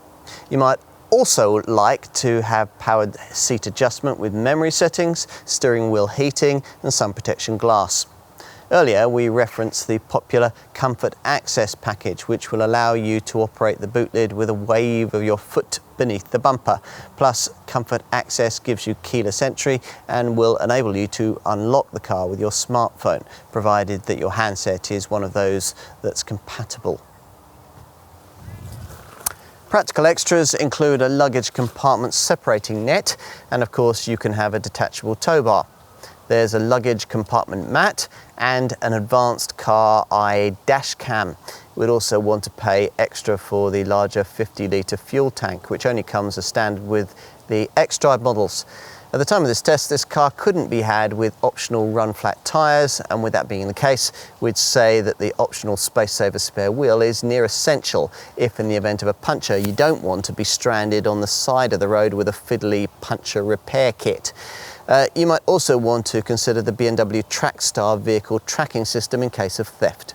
You might also like to have powered seat adjustment with memory settings, steering wheel heating and sun protection glass. Earlier we referenced the popular Comfort Access package, which will allow you to operate the boot lid with a wave of your foot beneath the bumper. Plus, Comfort Access gives you keyless entry and will enable you to unlock the car with your smartphone, provided that your handset is one of those that's compatible. Practical extras include a luggage compartment separating net, and of course you can have a detachable tow bar. There's a luggage compartment mat and an advanced car eye dash cam. We'd also want to pay extra for the larger 50-litre fuel tank, which only comes as standard with the X-Drive models. At the time of this test, this car couldn't be had with optional run-flat tyres, and with that being the case, we'd say that the optional space-saver spare wheel is near essential if, in the event of a puncture, you don't want to be stranded on the side of the road with a fiddly puncture repair kit. You might also want to consider the BMW Trackstar vehicle tracking system in case of theft.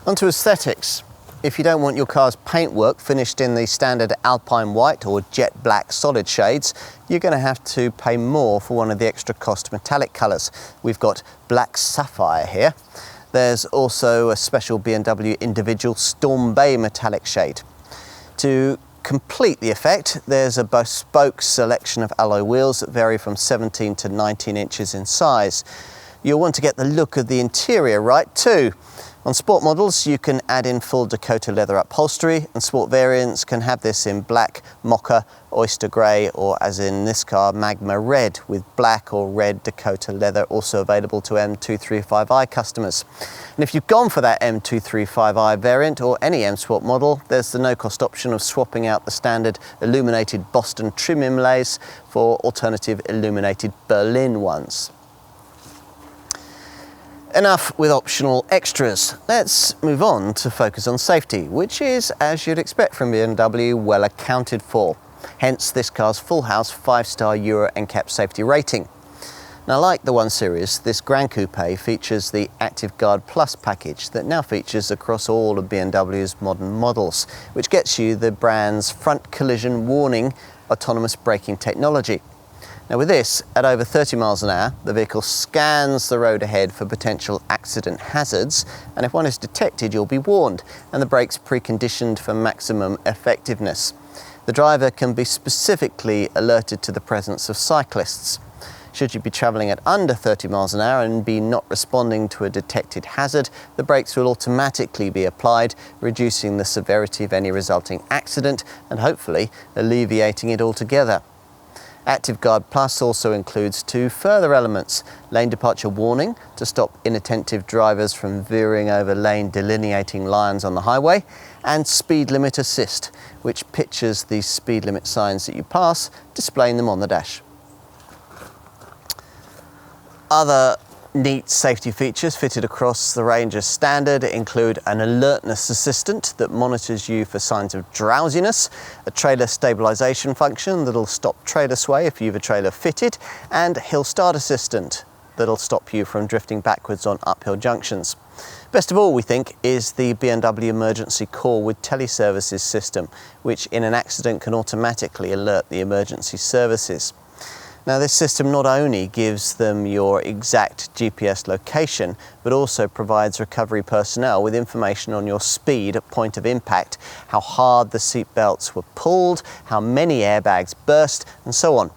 Onto aesthetics. If you don't want your car's paintwork finished in the standard Alpine white or jet black solid shades, you're going to have to pay more for one of the extra cost metallic colours. We've got black sapphire here. There's also a special BMW individual Storm Bay metallic shade. To complete the effect, there's a bespoke selection of alloy wheels that vary from 17 to 19 inches in size. You'll want to get the look of the interior right too. On sport models, you can add in full Dakota leather upholstery, and sport variants can have this in black, mocha, oyster grey, or as in this car, magma red, with black or red Dakota leather also available to M235i customers. And if you've gone for that M235i variant or any M Sport model, there's the no-cost option of swapping out the standard illuminated Boston trim inlays for alternative illuminated Berlin ones. Enough with optional extras. Let's move on to focus on safety, which is, as you'd expect from BMW, well accounted for. Hence this car's full house 5-star Euro NCAP safety rating. Now, like the 1 Series, this Gran Coupe features the Active Guard Plus package that now features across all of BMW's modern models, which gets you the brand's front collision warning autonomous braking technology. Now with this, at over 30 miles an hour, the vehicle scans the road ahead for potential accident hazards, and if one is detected, you'll be warned, and the brake's preconditioned for maximum effectiveness. The driver can be specifically alerted to the presence of cyclists. Should you be travelling at under 30 miles an hour and be not responding to a detected hazard, the brakes will automatically be applied, reducing the severity of any resulting accident and hopefully alleviating it altogether. Active Guard Plus also includes 2 further elements: lane departure warning to stop inattentive drivers from veering over lane delineating lines on the highway, and speed limit assist, which pictures the speed limit signs that you pass, displaying them on the dash. Other neat safety features fitted across the range as standard include an alertness assistant that monitors you for signs of drowsiness, a trailer stabilisation function that'll stop trailer sway if you've a trailer fitted, and hill start assistant that'll stop you from drifting backwards on uphill junctions. Best of all, we think, is the BMW emergency call with teleservices system, which in an accident can automatically alert the emergency services. Now, this system not only gives them your exact GPS location, but also provides recovery personnel with information on your speed at point of impact, how hard the seat belts were pulled, how many airbags burst, and so on.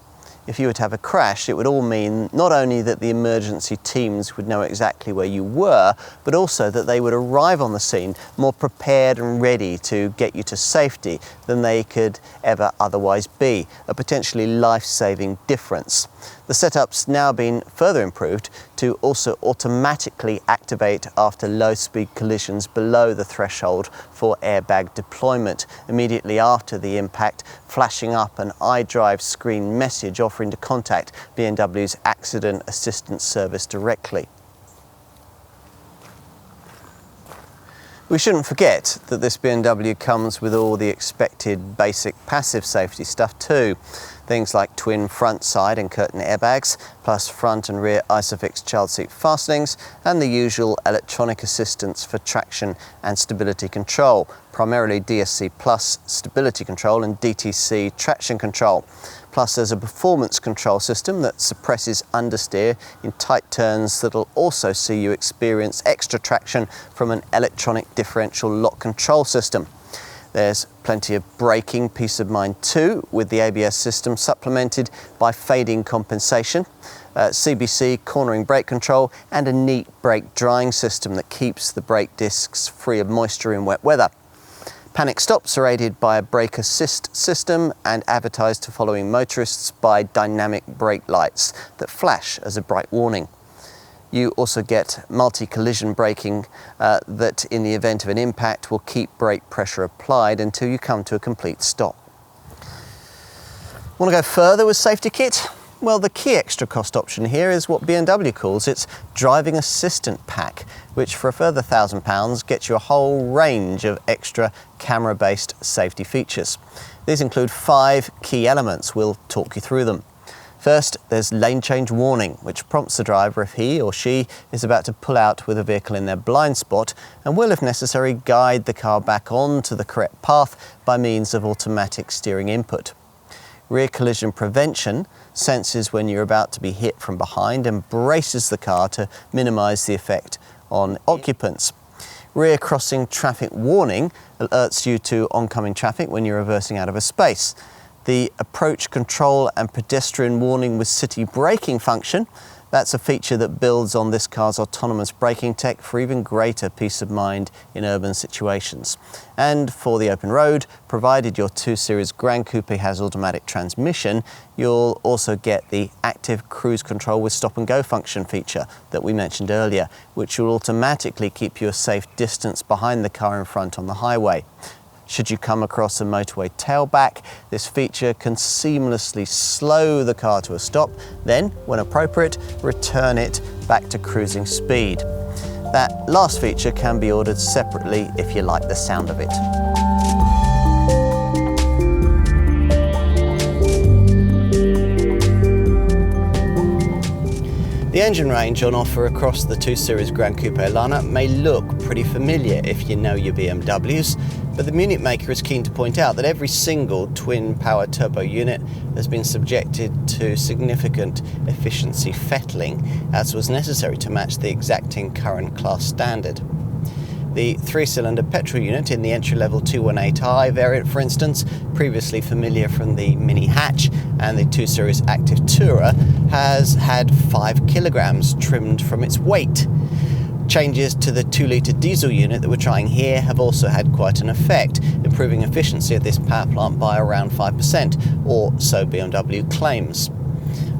If you were to have a crash, it would all mean not only that the emergency teams would know exactly where you were, but also that they would arrive on the scene more prepared and ready to get you to safety than they could ever otherwise be, a potentially life-saving difference. The setup's now been further improved to also automatically activate after low-speed collisions below the threshold for airbag deployment, immediately after the impact, flashing up an iDrive screen message offering to contact BMW's Accident Assistance Service directly. We shouldn't forget that this BMW comes with all the expected basic passive safety stuff too. Things like twin front, side and curtain airbags, plus front and rear ISOFIX child seat fastenings, and the usual electronic assistance for traction and stability control, primarily DSC Plus stability control and DTC traction control. Plus there's a performance control system that suppresses understeer in tight turns that'll also see you experience extra traction from an electronic differential lock control system. There's plenty of braking peace of mind too, with the ABS system supplemented by fading compensation, CBC cornering brake control, and a neat brake drying system that keeps the brake discs free of moisture in wet weather. Panic stops are aided by a brake assist system and advertised to following motorists by dynamic brake lights that flash as a bright warning. You also get multi-collision braking that in the event of an impact will keep brake pressure applied until you come to a complete stop. Want to go further with safety kit? Well, the key extra cost option here is what BMW calls its driving assistant pack, which for a further £1,000 gets you a whole range of extra camera-based safety features. These include 5 key elements. We'll talk you through them. First, there's lane change warning, which prompts the driver if he or she is about to pull out with a vehicle in their blind spot and will, if necessary, guide the car back onto the correct path by means of automatic steering input. Rear collision prevention senses when you're about to be hit from behind and braces the car to minimise the effect on occupants. Rear crossing traffic warning alerts you to oncoming traffic when you're reversing out of a space. The approach control and pedestrian warning with city braking function, that's a feature that builds on this car's autonomous braking tech for even greater peace of mind in urban situations. And for the open road, provided your 2 Series Gran Coupe has automatic transmission, you'll also get the active cruise control with stop and go function feature that we mentioned earlier, which will automatically keep you a safe distance behind the car in front on the highway. Should you come across a motorway tailback, this feature can seamlessly slow the car to a stop, then, when appropriate, return it back to cruising speed. That last feature can be ordered separately if you like the sound of it. The engine range on offer across the 2 Series Gran Coupe lineup may look pretty familiar if you know your BMWs, but the Munich maker is keen to point out that every single twin-power turbo unit has been subjected to significant efficiency fettling, as was necessary to match the exacting current class standard. The 3-cylinder petrol unit in the entry-level 218i variant, for instance, previously familiar from the Mini hatch and the 2 Series Active Tourer, has had 5 kilograms trimmed from its weight. Changes to the 2-litre diesel unit that we're trying here have also had quite an effect, improving efficiency of this power plant by around 5%, or so BMW claims.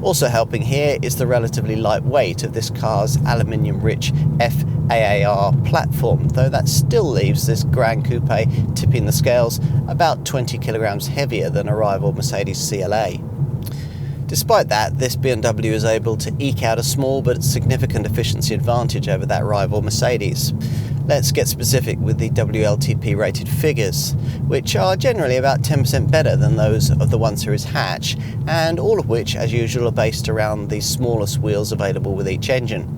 Also helping here is the relatively light weight of this car's aluminium-rich FAAR platform, though that still leaves this Gran Coupe tipping the scales about 20 kilograms heavier than a rival Mercedes CLA. Despite that, this BMW is able to eke out a small but significant efficiency advantage over that rival Mercedes. Let's get specific with the WLTP rated figures, which are generally about 10% better than those of the 1 Series hatch, and all of which, as usual, are based around the smallest wheels available with each engine.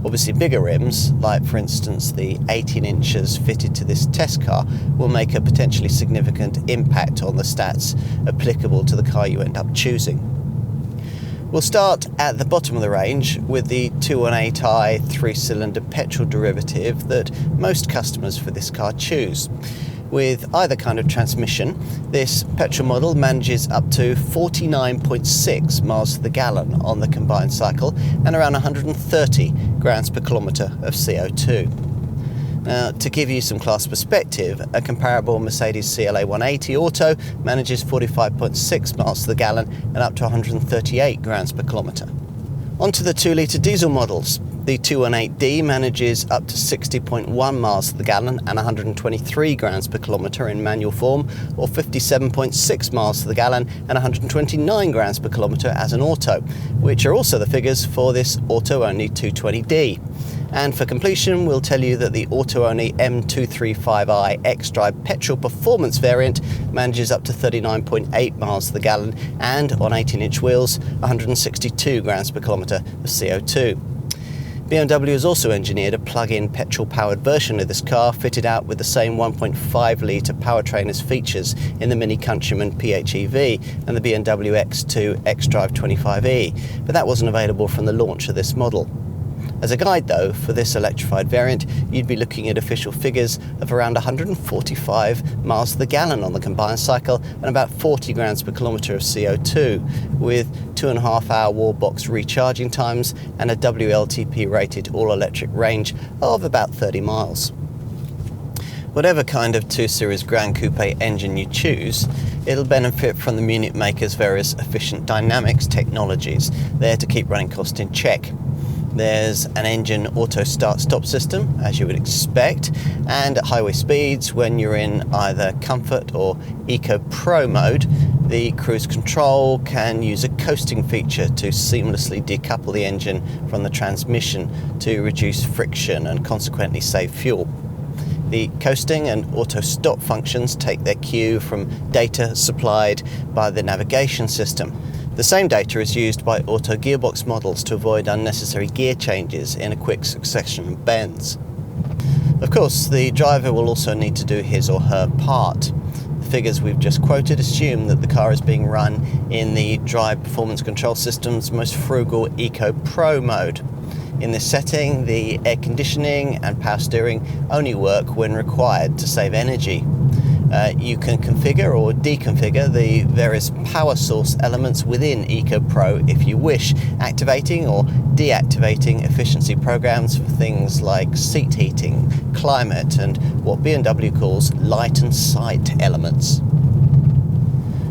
Obviously bigger rims, like for instance the 18 inches fitted to this test car, will make a potentially significant impact on the stats applicable to the car you end up choosing. We'll start at the bottom of the range with the 218i 3-cylinder petrol derivative that most customers for this car choose. With either kind of transmission, this petrol model manages up to 49.6 miles to the gallon on the combined cycle and around 130 grams per kilometre of CO2. Now, to give you some class perspective, a comparable Mercedes CLA 180 Auto manages 45.6 miles to the gallon and up to 138 grams per kilometre. On to the 2-litre diesel models. The 218D manages up to 60.1 miles to the gallon and 123 grams per kilometre in manual form, or 57.6 miles to the gallon and 129 grams per kilometre as an auto, which are also the figures for this auto-only 220D. And for completion, we'll tell you that the auto-only M235i xDrive petrol performance variant manages up to 39.8 miles to the gallon and, on 18-inch wheels, 162 grams per kilometre of CO2. BMW has also engineered a plug-in petrol-powered version of this car fitted out with the same 1.5-litre powertrain as features in the Mini Countryman PHEV and the BMW X2 xDrive 25e, but that wasn't available from the launch of this model. As a guide though, for this electrified variant, you'd be looking at official figures of around 145 miles to the gallon on the combined cycle and about 40 grams per kilometre of CO2, with 2.5-hour wallbox recharging times and a WLTP rated all-electric range of about 30 miles. Whatever kind of 2 Series Gran Coupe engine you choose, it'll benefit from the Munich maker's various efficient dynamics technologies, there to keep running cost in check. There's an engine auto start-stop system, as you would expect, and at highway speeds, when you're in either comfort or eco pro mode, the cruise control can use a coasting feature to seamlessly decouple the engine from the transmission to reduce friction and consequently save fuel. The coasting and auto stop functions take their cue from data supplied by the navigation system. The same data is used by auto gearbox models to avoid unnecessary gear changes in a quick succession of bends. Of course, the driver will also need to do his or her part. The figures we've just quoted assume that the car is being run in the Drive Performance Control System's most frugal Eco Pro mode. In this setting, the air conditioning and power steering only work when required to save energy. You can configure or deconfigure the various power source elements within Eco Pro if you wish, activating or deactivating efficiency programs for things like seat heating, climate, and what BMW calls light and sight elements.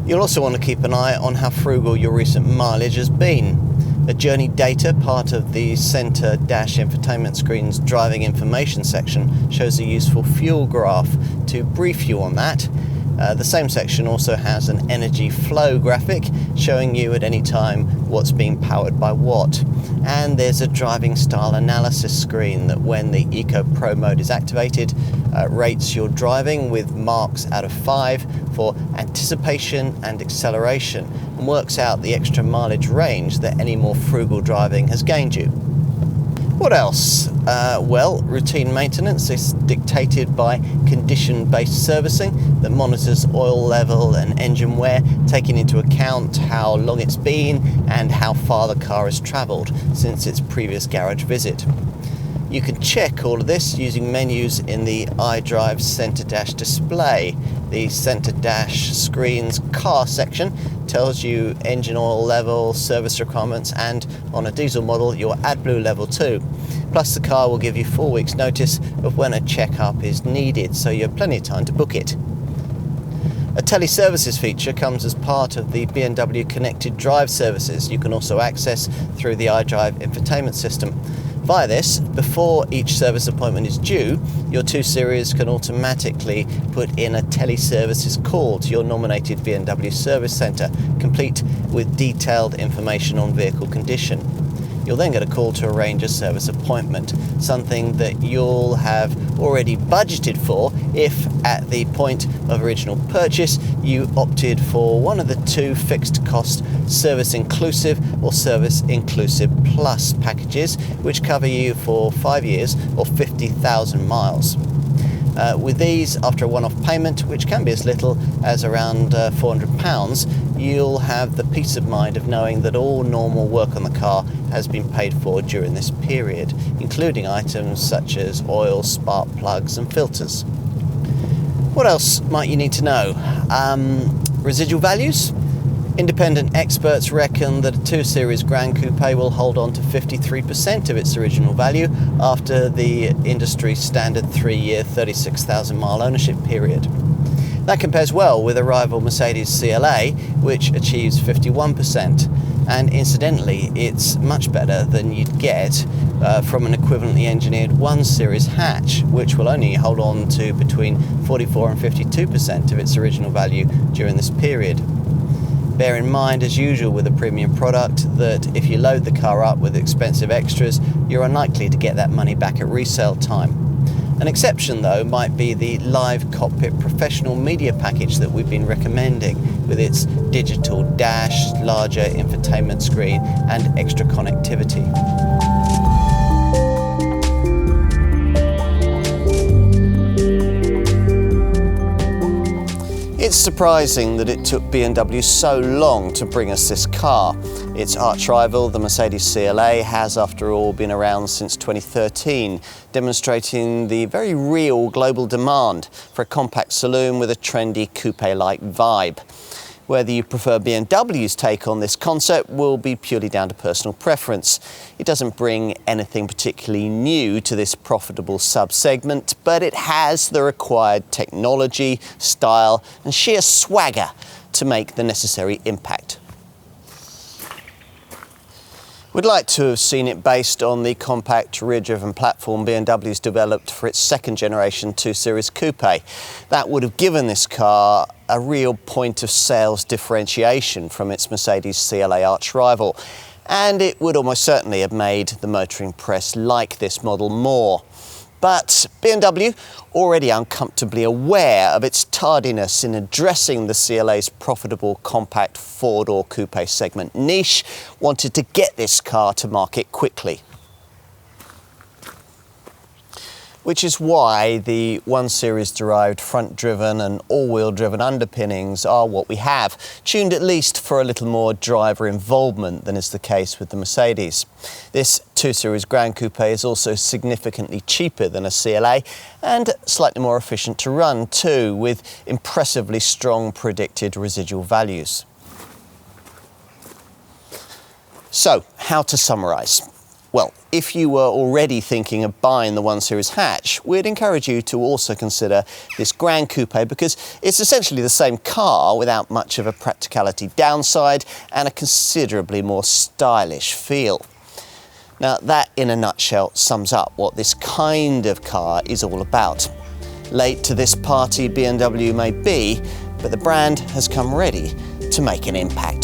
You'll also want to keep an eye on how frugal your recent mileage has been. A journey data, part of the center dash infotainment screen's driving information section, shows a useful fuel graph. To brief you on that, the same section also has an energy flow graphic showing you at any time what's being powered by what. And there's a driving style analysis screen that, when the Eco Pro mode is activated, rates your driving with marks out of 5 for anticipation and acceleration, and works out the extra mileage range that any more frugal driving has gained you. What else? Well, routine maintenance is dictated by condition-based servicing that monitors oil level and engine wear, taking into account how long it's been and how far the car has travelled since its previous garage visit. You can check all of this using menus in the iDrive Center Dash display. The Center Dash screen's car section tells you engine oil level, service requirements, and on a diesel model, your AdBlue level too. Plus, the car will give you 4 weeks notice of when a checkup is needed, so you have plenty of time to book it. A teleservices feature comes as part of the BMW Connected Drive services you can also access through the iDrive infotainment system. Via this, before each service appointment is due, your 2 Series can automatically put in a teleservices call to your nominated BMW service centre, complete with detailed information on vehicle condition. You'll then get a call to arrange a service appointment, something that you'll have already budgeted for if, at the point of original purchase, you opted for one of the 2 fixed cost service inclusive or service inclusive plus packages, which cover you for 5 years or 50,000 miles. With these, after a one-off payment, which can be as little as around £400, you'll have the peace of mind of knowing that all normal work on the car has been paid for during this period, including items such as oil, spark plugs and filters. What else might you need to know? Residual values? Independent experts reckon that a 2 Series Gran Coupe will hold on to 53% of its original value after the industry standard 3-year, 36,000 mile ownership period. That compares well with a rival Mercedes CLA, which achieves 51%. And incidentally, it's much better than you'd get from an equivalently engineered 1 Series hatch, which will only hold on to between 44 and 52% of its original value during this period. Bear in mind, as usual with a premium product, that if you load the car up with expensive extras, you're unlikely to get that money back at resale time. An exception, though, might be the Live Cockpit Professional Media package that we've been recommending, with its digital dash, larger infotainment screen, and extra connectivity. It's surprising that it took BMW so long to bring us this car. Its arch rival, the Mercedes CLA, has after all been around since 2013, demonstrating the very real global demand for a compact saloon with a trendy coupe-like vibe. Whether you prefer BMW's take on this concept will be purely down to personal preference. It doesn't bring anything particularly new to this profitable sub-segment, but it has the required technology, style and sheer swagger to make the necessary impact. We'd like to have seen it based on the compact rear-driven platform BMW's developed for its second generation 2 Series Coupe. That would have given this car a real point of sales differentiation from its Mercedes CLA arch rival, and it would almost certainly have made the motoring press like this model more. But BMW, already uncomfortably aware of its tardiness in addressing the CLA's profitable compact four-door coupe segment niche, wanted to get this car to market quickly. Which is why the 1 Series derived front-driven and all-wheel driven underpinnings are what we have, tuned at least for a little more driver involvement than is the case with the Mercedes. This 2 Series Gran Coupe is also significantly cheaper than a CLA and slightly more efficient to run too, with impressively strong predicted residual values. So, how to summarise? Well, if you were already thinking of buying the 1 Series hatch, we'd encourage you to also consider this Gran Coupe because it's essentially the same car without much of a practicality downside and a considerably more stylish feel. Now, that in a nutshell sums up what this kind of car is all about. Late to this party BMW may be, but the brand has come ready to make an impact.